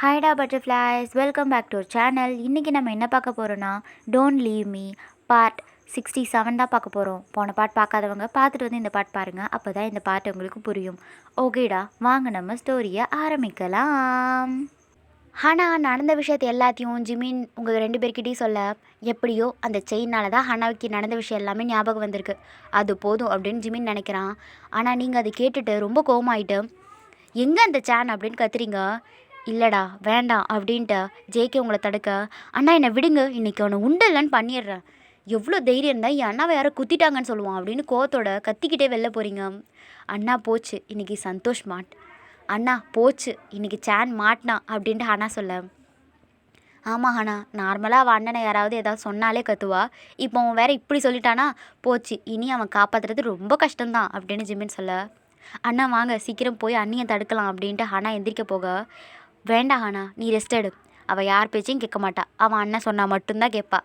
ஹாய்டா butterflies, welcome back to our channel. இன்றைக்கி நம்ம என்ன பார்க்க போகிறோன்னா, டோன்ட் லீவ் மீ பார்ட் 67 தான் பார்க்க போகிறோம். போன பார்ட் பார்க்காதவங்க பார்த்துட்டு வந்து இந்த பார்ட் பாருங்கள், அப்போ தான் இந்த பார்ட் உங்களுக்கு புரியும். ஓகேடா, வாங்க நம்ம ஸ்டோரியை ஆரம்பிக்கலாம். ஹனா நடந்த விஷயத்தை எல்லாத்தையும் ஜிமின் உங்கள் 2 பேர்கிட்டையும் சொல்ல, எப்படியோ அந்த செயினால் தான் ஹனாவுக்கு நடந்த விஷயம் எல்லாமே ஞாபகம் வந்திருக்கு. அது போதும் அப்படின்னு ஜிமின் நினைக்கிறான். ஆனால் நீங்கள் அதை கேட்டுட்டு ரொம்ப கோவமாயிட்டு, எங்கே அந்த சேன் அப்படின்னு கத்துறீங்க. இல்லைடா வேண்டாம் அப்படின்ட்டு ஜேகே உங்களை தடுக்க, அண்ணா என்னை விடுங்க, இன்றைக்கி அவனை உண்டு இல்லைன்னு பண்ணிடுறேன். எவ்வளோ தைரியம் இருந்தால் என் அண்ணாவை யாரோ குத்திட்டாங்கன்னு சொல்லுவான் அப்படின்னு கோவத்தோட கத்திக்கிட்டே வெளில போகிறீங்க. அண்ணா போச்சு இன்றைக்கி சந்தோஷ் மாட், அண்ணா போச்சு இன்றைக்கி சேன் மாட்டினா அப்படின்ட்டு அண்ணா சொல்ல, ஆமாம் அண்ணா, நார்மலாக அவன் அண்ணனை யாராவது ஏதாவது சொன்னாலே கத்துவா, இப்போ அவன் வேற இப்படி சொல்லிட்டானா, போச்சு இனி அவன் காப்பாற்றுறது ரொம்ப கஷ்டம்தான் அப்படின்னு ஜிமின் சொல்ல, அண்ணா வாங்க சீக்கிரம் போய் அண்ணியை தடுக்கலாம் அப்படின்ட்டு அண்ணா எந்திரிக்க போக, வேண்டாம் அண்ணா நீ ரெஸ்ட் எடு, அவள் யார் பேச்சையும் கேட்க மாட்டா, அவன் அண்ணன் சொன்னால் மட்டும்தான் கேட்பா.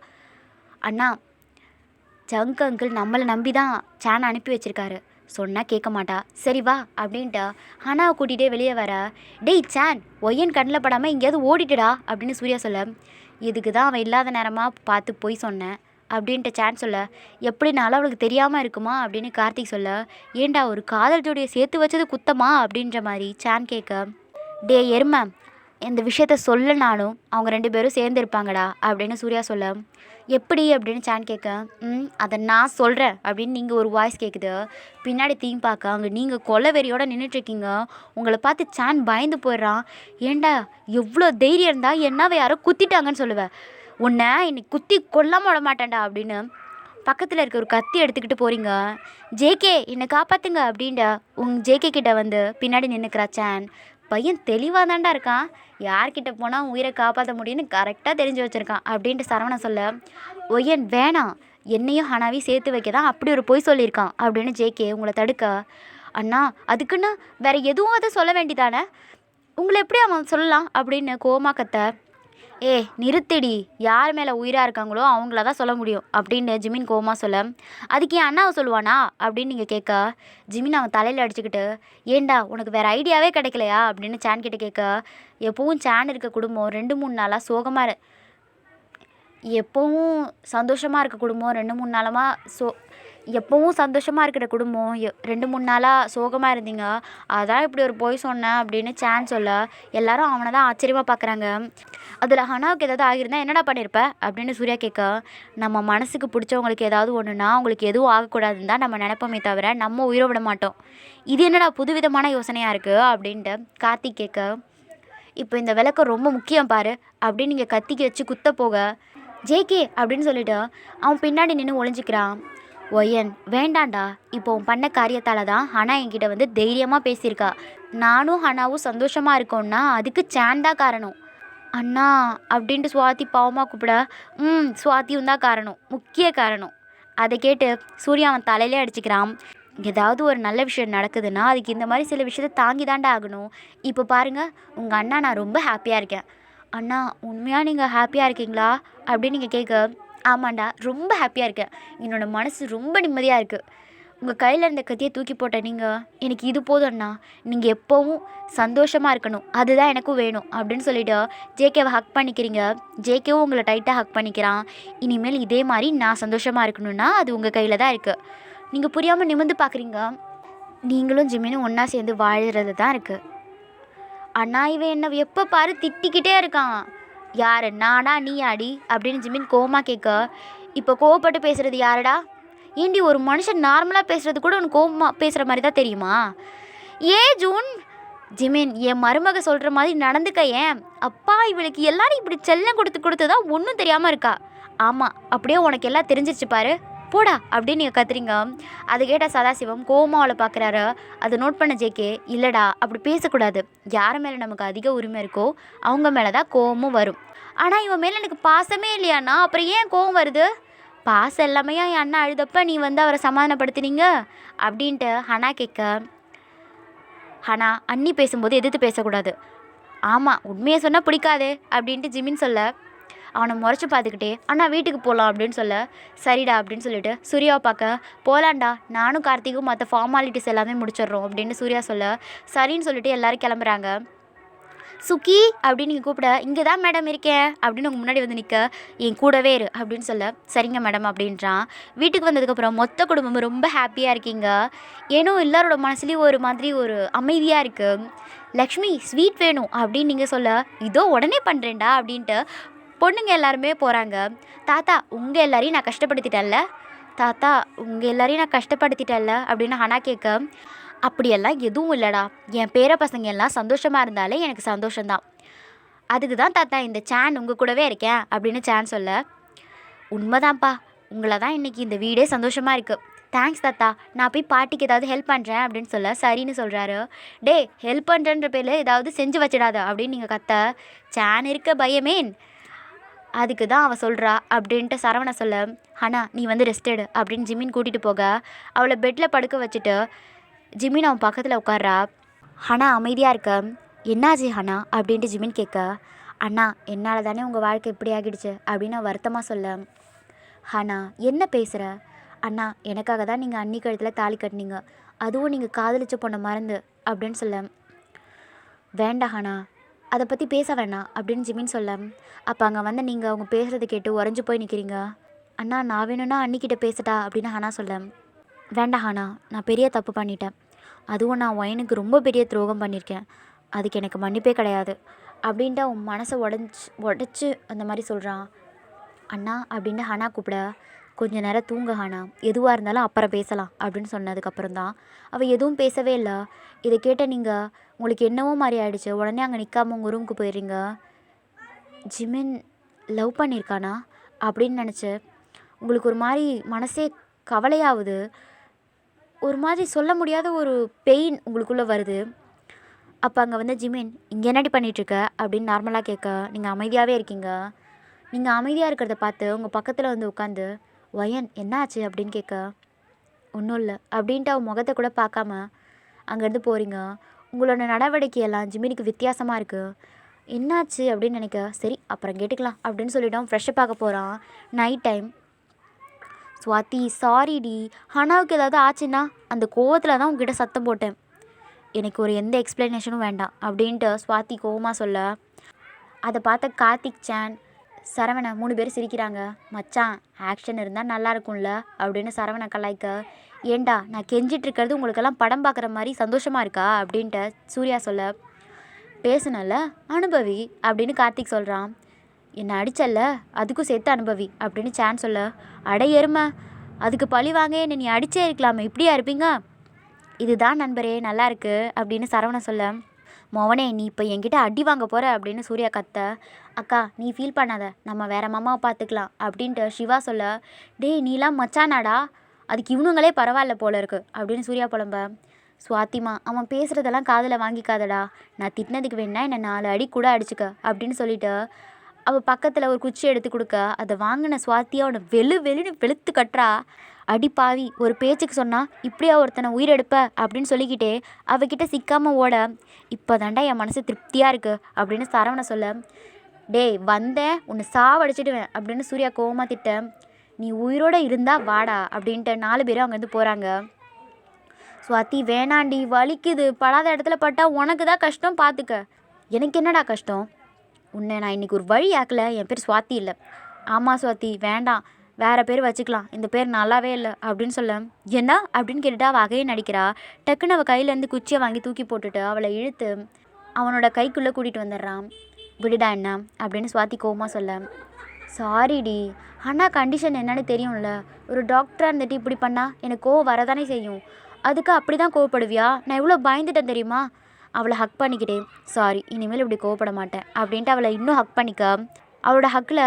அண்ணா ஜங்க் அங்கிள் நம்மளை நம்பி தான் சேனை அனுப்பி வச்சிருக்காரு, சொன்னால் கேட்க மாட்டா, சரி வா அப்படின்ட்டு அண்ணாவை கூட்டிகிட்டே வெளியே வர, டேய் சேன் ஒய்யன் கண்ணில் படாமல் எங்கேயாவது ஓடிட்டுடா அப்படின்னு சூர்யா சொல்ல, இதுக்கு தான் அவன் இல்லாத நேரமாக பார்த்து போய் சொன்னேன் அப்படின்ட்டு சேன் சொல்ல, எப்படினாலும் அவளுக்கு தெரியாமல் இருக்குமா அப்படின்னு கார்த்திக் சொல்ல, ஏண்டா ஒரு காதல் ஜோடியை சேர்த்து வச்சது குத்தமா அப்படின்ற மாதிரி சேன் கேட்க, டே எருமை இந்த விஷயத்த சொல்லனாலும் அவங்க 2 பேரும் சேர்ந்துருப்பாங்கடா அப்படின்னு சூர்யா சொல்ல, எப்படி அப்படின்னு சேன் கேட்க, அதை நான் சொல்கிறேன் அப்படின்னு நீங்கள் ஒரு வாய்ஸ் கேட்குது. பின்னாடி தீம் பார்க்க அங்கே நீங்கள் கொலை வெறியோடு நின்றுட்டுருக்கீங்க. உங்களை பார்த்து சேன் பயந்து போயிடுறான். ஏண்டா எவ்வளோ தைரியம் இருந்தால் என்னவை யாரோ குத்திட்டாங்கன்னு சொல்லுவேன், உன்னை இன்னைக்கு குத்தி கொல்லாம விட மாட்டேன்டா அப்படின்னு பக்கத்தில் இருக்க ஒரு கத்தி எடுத்துக்கிட்டு போகிறீங்க. ஜேகே என்னை காப்பாற்றுங்க அப்படின்ட்டு ஜேகே கிட்ட வந்து பின்னாடி நின்றுக்கிறா சேன். பையன் தெளிவாக தாண்டா இருக்கான், யார்கிட்ட போனால் உயிரை காப்பாற்ற முடியும்னு கரெக்டாக தெரிஞ்சு வச்சுருக்கான் அப்படின்ட்டு சரவணன் சொல்ல, ஒய்யன் வேணாம் என்னையும் ஹனாவையும் சேர்த்து வைக்க தான் அப்படி ஒரு பொய் சொல்லியிருக்கான் அப்படின்னு ஜேகே உங்களை தடுக்க, அண்ணா அதுக்குன்னு வேறு எதுவும் அதை சொல்ல வேண்டிதானே, உங்களை எப்படி அவன் சொல்லலாம் அப்படின்னு கோமா கத்த, நிறுத்திடி, யார் மேலே உயிராக இருக்காங்களோ அவங்கள தான் சொல்ல முடியும் அப்படின்னு ஜிமின் கோமா சொல்ல, அதுக்கு என் அண்ணாவை சொல்லுவானா அப்படின்னு நீங்கள் கேட்க, ஜிமின் அவன் தலையில் அடிச்சுக்கிட்டு, ஏண்டா உனக்கு வேறு ஐடியாவே கிடைக்கலையா அப்படின்னு சேன் கிட்ட கேட்க, எப்பவும் சேன் இருக்க குடும்பம் 2-3 நாளாக சோகமாக எப்போவும் சந்தோஷமாக இருக்க குடும்பம் 2-3 நாளமாக எப்போவும் சந்தோஷமாக இருக்கிற குடும்பம் 2-3 நாளாக சோகமாக இருந்தீங்க, அதான் இப்படி ஒரு பொய் சொன்னேன் அப்படின்னு சேன் சொல்ல, எல்லாரும் அவனை தான் ஆச்சரியமாக பார்க்குறாங்க. அதில் ஹனாவுக்கு ஏதாவது ஆகியிருந்தால் என்னடா பண்ணியிருப்ப அப்படின்னு சூர்யா கேட்க, நம்ம மனசுக்கு பிடிச்சவங்களுக்கு ஏதாவது ஒன்றுனா அவங்களுக்கு எதுவும் ஆகக்கூடாதுன்னு தான் நம்ம நினைப்போமே தவிர நம்ம உயிரை விட மாட்டோம், இது என்னடா புதுவிதமான யோசனையாக இருக்குது அப்படின்ட்டு கார்த்திக் கேட்க, இப்போ இந்த விளக்கம் ரொம்ப முக்கியம் பாரு அப்படின்னு நீங்கள் கத்திக்கு வச்சு குத்த போக, ஜேகே அப்படின்னு சொல்லிட்டு அவன் பின்னாடி நின்று ஒளிஞ்சிக்கிறான். ஒய்யன் வேண்டாண்டா, இப்போ உன் பண்ண காரியத்தால் தான் ஹனா என்கிட்ட வந்து தைரியமாக பேசியிருக்கா, நானும் ஹனாவும் சந்தோஷமாக இருக்கோன்னா அதுக்கு சேன் தான் காரணம். அண்ணா அப்படின்ட்டு சுவாதி பாவமாக கூப்பிட, சுவாதியும் தான் காரணம், முக்கிய காரணம். அதை கேட்டு சூர்யா அவன் தலையிலே அடிச்சுக்கிறான். ஏதாவது ஒரு நல்ல விஷயம் நடக்குதுன்னா அதுக்கு இந்த மாதிரி சில விஷயத்தை தாங்கி தாண்டா ஆகணும். இப்போ பாருங்கள் உங்கள் அண்ணா, நான் ரொம்ப ஹாப்பியாக இருக்கேன். அண்ணா உண்மையாக நீங்கள் ஹாப்பியாக இருக்கீங்களா அப்படின்னு நீங்கள் கேட்க, ஆமாண்டா ரொம்ப ஹாப்பியாக இருக்கேன், என்னோடய மனசு ரொம்ப நிம்மதியாக இருக்குது, உங்கள் கையில் இருந்த கத்தியை தூக்கி போட்ட நீங்கள் எனக்கு இது போதும் அண்ணா, நீங்கள் எப்போவும் சந்தோஷமாக இருக்கணும், அதுதான் எனக்கும் வேணும் அப்படின்னு சொல்லிவிட்டு ஜேகேவை ஹக் பண்ணிக்கிறீங்க. ஜேகேவும் உங்களை டைட்டாக ஹக் பண்ணிக்கிறான். இனிமேல் இதே மாதிரி நான் சந்தோஷமாக இருக்கணும்னா அது உங்கள் கையில் தான் இருக்குது, நீங்கள் புரியாமல் நிமிர்ந்து பார்க்குறீங்க, நீங்களும் ஜிமினும் ஒன்றா சேர்ந்து வாழ்கிறது தான் இருக்குது. அண்ணா இவன் என்ன எப்போ பாரு திட்டிக்கிட்டே இருக்கான், யார் நானா நீ ஆடி அப்படின்னு ஜிமின் கோவமாக கேட்க, இப்போ கோவப்பட்டு பேசுகிறது யாரடா, ஏண்டி ஒரு மனுஷன் நார்மலாக பேசுகிறது கூட உனக்கு கோவமாக பேசுகிற மாதிரி தான் தெரியுமா, ஜூன் ஜிமின் என் மருமக சொல்கிற மாதிரி நடந்துக்க, ஏன் அப்பா இவளுக்கு எல்லாரும் இப்படி செல்லம் கொடுத்து தான் ஒன்றும் தெரியாமல் இருக்கா, ஆமாம் அப்படியே உனக்கு எல்லாம் தெரிஞ்சிருச்சு பாரு போடா அப்படின்னு நீங்கள் கத்துறீங்க. அதை கேட்ட சதாசிவம் கோவமாக அவளை பார்க்குறாரு. அதை நோட் பண்ண ஜேகே, இல்லைடா அப்படி பேசக்கூடாது, யார் மேலே நமக்கு அதிக உரிமை இருக்கோ அவங்க மேலே தான் கோவமும் வரும், ஆனால் இவன் மேலே எனக்கு பாசமே இல்லையாண்ணா, அப்புறம் ஏன் கோவம் வருது, பாசம் எல்லாமே என் அண்ணா அழுதப்ப நீ வந்து அவரை சமாதானப்படுத்தினீங்க அப்படின்ட்டு ஹனா கேட்க, ஹனா அண்ணி பேசும்போது எதிர்த்து பேசக்கூடாது, ஆமாம் உண்மையை சொன்னால் பிடிக்காதே அப்படின்ட்டு ஜிமின் சொல்ல, அவனை முறைச்சி பார்த்துக்கிட்டே அண்ணா வீட்டுக்கு போகலாம் அப்படின்னு சொல்ல, சரிடா அப்படின்னு சொல்லிட்டு சூர்யாவை பார்க்க, போகலான்டா நானும் கார்த்திக்கும் மற்ற ஃபார்மாலிட்டிஸ் எல்லாமே முடிச்சிடுறோம் அப்படின்னு சூர்யா சொல்ல, சரின்னு சொல்லிட்டு எல்லோரும் கிளம்புறாங்க. சுக்கி அப்படின்னு நீங்கள் கூப்பிட, இங்கே தான் மேடம் இருக்கேன் அப்படின்னு உங்கள் முன்னாடி வந்து நிற்க, என் கூடவே இரு அப்படின்னு சொல்ல, சரிங்க மேடம் அப்படின்றான். வீட்டுக்கு வந்ததுக்கப்புறம் மொத்த குடும்பமும் ரொம்ப ஹாப்பியாக இருக்கீங்க. ஏன்னோ எல்லாரோட மனசுலேயும் ஒரு மாதிரி ஒரு அமைதியாக இருக்குது. லக்ஷ்மி ஸ்வீட் வேணும் அப்படின்னு நீங்கள் சொல்ல, இதோ உடனே பண்ணுறேன்டா அப்படின்ட்டு பொண்ணுங்க எல்லாருமே போகிறாங்க. தாத்தா உங்கள் எல்லாரையும் நான் கஷ்டப்படுத்திட்டேன்ல, தாத்தா உங்கள் எல்லாரையும் நான் கஷ்டப்படுத்திட்டேன்ல அப்படின்னு ஹனா கேட்க, அப்படியெல்லாம் எதுவும் இல்லைடா, என் பேர பசங்க எல்லாம் சந்தோஷமாக இருந்தாலே எனக்கு சந்தோஷம்தான். அதுக்கு தான் தாத்தா இந்த சான் உங்கள் கூடவே இருக்கேன் அப்படின்னு சான் சொல்ல, உண்மைதான்ப்பா, உங்களை தான் இன்றைக்கி இந்த வீடே சந்தோஷமாக இருக்குது. தேங்க்ஸ் தாத்தா, நான் போய் பாட்டிக்கு ஏதாவது ஹெல்ப் பண்ணுறேன் அப்படின்னு சொல்ல சரின்னு சொல்கிறாரு. டே ஹெல்ப் பண்ணுறன்ற பேரில் ஏதாவது செஞ்சு வச்சிடாத அப்படின்னு நீங்கள் கத்த, சான் இருக்க பயமேன், அதுக்கு தான் அவள் சொல்கிறா அப்படின்ட்டு சரவணை சொல்ல, ஹனா நீ வந்து ரெஸ்ட் எடு அப்படின்னு ஜிமின் கூட்டிகிட்டு போக அவளை பெட்டில் படுக்க வச்சுட்டு ஜிமின் அவன் பக்கத்தில் உட்கார்றா. ஹனா அமைதியாக இருக்க, என்னாச்சு ஹனா அப்படின்ட்டு ஜிமின் கேட்க, அண்ணா என்னால் தானே உங்கள் வாழ்க்கை இப்படி ஆகிடுச்சு அப்படின்னு வருத்தமாக சொல்ல, ஹனா என்ன பேசுகிற, அண்ணா எனக்காக தான் நீங்கள் அன்னி கழுத்தில் தாலி கட்டினீங்க, அதுவும் நீங்கள் காதலிச்ச பொண்ணை மறந்து அப்படின்னு சொல்ல, வேண்டாம் ஹனா அதை பற்றி பேச வேணாம் அப்படின்னு ஜிமின் சொல்ல, அப்போ அங்கே வந்து நீங்கள் அவங்க பேசுகிறத கேட்டு உறைஞ்சி போய் நிற்கிறீங்க. அண்ணா நான் வேணும்னா அன்னிக்கிட்ட பேசட்டா அப்படின்னு ஹனா சொல்ல, வேண்டாம் ஹனா நான் பெரிய தப்பு பண்ணிட்டேன், அதுவும் நான் ஒயனுக்கு ரொம்ப பெரிய துரோகம் பண்ணியிருக்கேன், அதுக்கு எனக்கு மன்னிப்பே கிடையாது அப்படின்ட்டு அவன் மனசை உடச்சி அந்த மாதிரி சொல்கிறான். அண்ணா அப்படின்னு ஹனா கூப்பிட, கொஞ்சம் நேரம் தூங்க ஹனா, எதுவாக இருந்தாலும் அப்புறம் பேசலாம் அப்படின்னு சொன்னதுக்கப்புறம் தான் அவள் எதுவும் பேசவே இல்லை. இதை கேட்ட நீங்கள் உங்களுக்கு என்னவோ மாதிரி ஆயிடுச்சு, உடனே அங்கே நிற்காம உங்கள் ரூமுக்கு போயிடுறீங்க. ஜிமின் லவ் பண்ணியிருக்கானா அப்படின்னு நினச்சி உங்களுக்கு ஒரு மாதிரி மனசே கவலையாகுது, ஒரு மாதிரி சொல்ல முடியாத ஒரு பெயின் உங்களுக்குள்ளே வருது. அப்போ அங்கே வந்து ஜிமின் இங்கே என்னடி பண்ணிகிட்ருக்க அப்படின்னு நார்மலாக கேட்க, நீங்கள் அமைதியாகவே இருக்கீங்க. நீங்கள் அமைதியாக இருக்கிறத பார்த்து உங்கள் பக்கத்தில் வந்து உட்காந்து, ஒயன் என்னாச்சு அப்படின்னு கேட்க, ஒன்றும் இல்லை அப்படின்ட்டு அவன் முகத்தை கூட பார்க்காம அங்கேருந்து போகிறீங்க. உங்களோட நடவடிக்கையெல்லாம் ஜிமினுக்கு வித்தியாசமாக இருக்குது, என்னாச்சு அப்படின்னு நினைக்க, சரி அப்புறம் கேட்டுக்கலாம் அப்படின்னு சொல்லிவிட்டு அவன் ஃப்ரெஷ்ஷப் ஆக போகிறான். Night time. ஸ்வாதி சாரிடி, ஹனாவுக்கு ஏதாவது ஆச்சுன்னா அந்த கோவத்தில் தான் உங்ககிட்ட சத்தம் போட்டேன், எனக்கு ஒரு எந்த எக்ஸ்ப்ளனேஷனும் வேண்டாம் அப்படின்ட்டு ஸ்வாதி கோவமாக சொல்ல, அதை பார்த்த கார்த்திக், சான், சரவணை 3 பேர் சிரிக்கிறாங்க. மச்சான் ஆக்ஷன் இருந்தால் நல்லா இருக்கும்ல அப்படின்னு சரவணை கலாய்க்க, ஏண்டா நான் கெஞ்சிட்டு இருக்கிறது உங்களுக்கெல்லாம் படம் பார்க்குற மாதிரி சந்தோஷமாக இருக்கா அப்படின்ட்டு சூர்யா சொல்ல, பேசுனல அனுபவி அப்படின்னு கார்த்திக் சொல்கிறான். என்னை அடிச்சல்ல அதுக்கும் சேர்த்து அனுபவி அப்படின்னு சான் சொல்ல, அட எருமை அதுக்கு பழி வாங்க என்னை நீ அடிச்சே இருக்கலாமே, இப்படியா இருப்பீங்க, இதுதான் நண்பரே நல்லா இருக்கு அப்படின்னு சரவணை சொல்ல, மோவனே நீ இப்போ என்கிட்ட அடி வாங்க போகிற அப்படின்னு சூர்யா கத்த, அக்கா நீ ஃபீல் பண்ணாத நம்ம வேறு மாமாவை பார்த்துக்கலாம் அப்படின்ட்டு சிவா சொல்ல, டேய் நீலாம் மச்சானாடா, அதுக்கு இவனுங்களே பரவாயில்ல போல இருக்கு அப்படின்னு சூர்யா புலம்ப. சுவாத்திமா அவன் பேசுகிறதெல்லாம் காதில் வாங்கிக்காதடா, நான் திட்டினதுக்கு வேணா என்னை 4 அடி கூட அடிச்சுக்க அப்படின்னு சொல்லிட்டு அவள் பக்கத்தில் ஒரு குச்சி எடுத்து கொடுக்க, அதை வாங்கின சுவாத்தியா அவனை வெளுன்னு வெளுத்து கட்டுறா. அடி பாவி ஒரு பேச்சுக்கு சொன்னால் இப்படியா ஒருத்தனை உயிரெடுப்ப அப்படின்னு சொல்லிக்கிட்டே அவகிட்ட சிக்காமல் ஓட, இப்போ தாண்டா என் மனசு திருப்தியாக இருக்குது அப்படின்னு சரவணை சொல்ல, டேய் வந்தேன் உன்னை சாவடிச்சிடுவேன் அப்படின்னு சூர்யா கோவமாக திட்ட, நீ உயிரோடு இருந்தால் வாடா அப்படின்ட்டு 4 பேரும் அங்கேருந்து போகிறாங்க. சுவாதி வேணாண்டி வலிக்குது, படாத இடத்துல பட்டா உனக்கு தான் கஷ்டம், பார்த்துக்க. எனக்கு என்னடா கஷ்டம், உன்னை நான் இன்றைக்கி ஒரு வழி ஆக்கலை, என் பேர் சுவாதி இல்லை. ஆமாம் சுவாதி வேண்டாம் வேறு பேர் வச்சுக்கலாம், இந்த பேர் நல்லாவே இல்லை அப்படின்னு சொல்ல, என்ன அப்படின்னு கேட்டுட்டு அவள் அகையே நடிக்கிறா. டக்குன்னு அவள் கையிலேருந்து குச்சியை வாங்கி தூக்கி போட்டுட்டு அவளை இழுத்து அவனோட கைக்குள்ளே கூட்டிகிட்டு வந்துடுறான். விடுடா என்ன அப்படின்னு சுவாதி கோவமாக சொல்ல, சாரிடி அண்ணா கண்டிஷன் என்னன்னு தெரியும்ல, ஒரு டாக்டராக இருந்துட்டு இப்படி பண்ணால் எனக்கு கோவம் வரதானே செய்யும், அதுக்கு அப்படி தான் கோவப்படுவியா, நான் எவ்வளோ பயந்துட்டேன் தெரியுமா. அவளை ஹக் பண்ணிக்கிட்டே, சாரி இனிமேல் இப்படி கோவப்பட மாட்டேன் அப்படின்ட்டு அவளை இன்னும் ஹக் பண்ணிக்க, அவளோட ஹக்கில்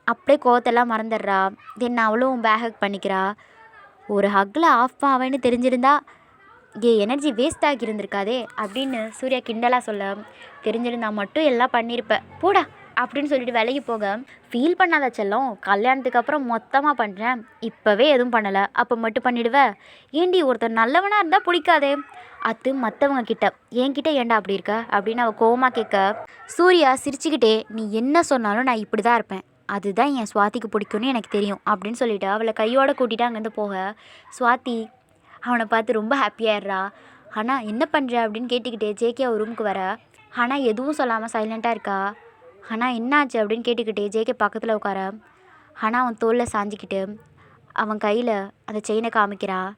அப்படியே கோவத்தெல்லாம் மறந்துடுறா. தென் அவளும் பேக் ஹக் பண்ணிக்கிறா. ஒரு ஹக்கில் ஆஃப் ஆவேன்னு தெரிஞ்சிருந்தா எனர்ஜி வேஸ்ட் ஆகி இருந்திருக்காதே அப்படின்னு சூர்யா கிண்டலாக சொல்ல, தெரிஞ்சிருந்தா மட்டும் எல்லாம் பண்ணியிருப்பேன் போடா அப்படின்னு சொல்லிட்டு விலகி போக, ஃபீல் பண்ணாத செல்லம், கல்யாணத்துக்கு அப்புறம் மொத்தமாக பண்ணுறேன், இப்போவே எதுவும் பண்ணலை அப்போ மட்டும் பண்ணிவிடுவேன், ஏண்டி ஒருத்தர் நல்லவனாக இருந்தால் பிடிக்காதே, அது மற்றவங்க கிட்ட என்கிட்ட ஏண்டா அப்படி இருக்க அப்படின்னு அவள் கோவமாக கேட்க, சூர்யா சிரிச்சுக்கிட்டே நீ என்ன சொன்னாலும் நான் இப்படி தான் இருப்பேன், அதுதான் என் சுவாதிக்கு பிடிக்கும்னு எனக்கு தெரியும் அப்படின்னு சொல்லிவிட்டு அவளை கையோடு கூட்டிகிட்டு அங்கேருந்து போக, சுவாதி அவனை பார்த்து ரொம்ப ஹாப்பியாகிடுறா. ஆனால் என்ன பண்ணுற அப்படின்னு கேட்டுக்கிட்டே ஜேகே அவர் ரூமுக்கு வர, ஆனால் எதுவும் சொல்லாமல் சைலண்ட்டாக இருக்கா. ஆனால் என்னாச்சு அப்படின்னு கேட்டுக்கிட்டே ஜேகே பக்கத்தில் உட்கார. ஆனால் அவன் தோளில் சாஞ்சிக்கிட்டு அவன் கையில் அந்த செயினை காமிக்கிறான்.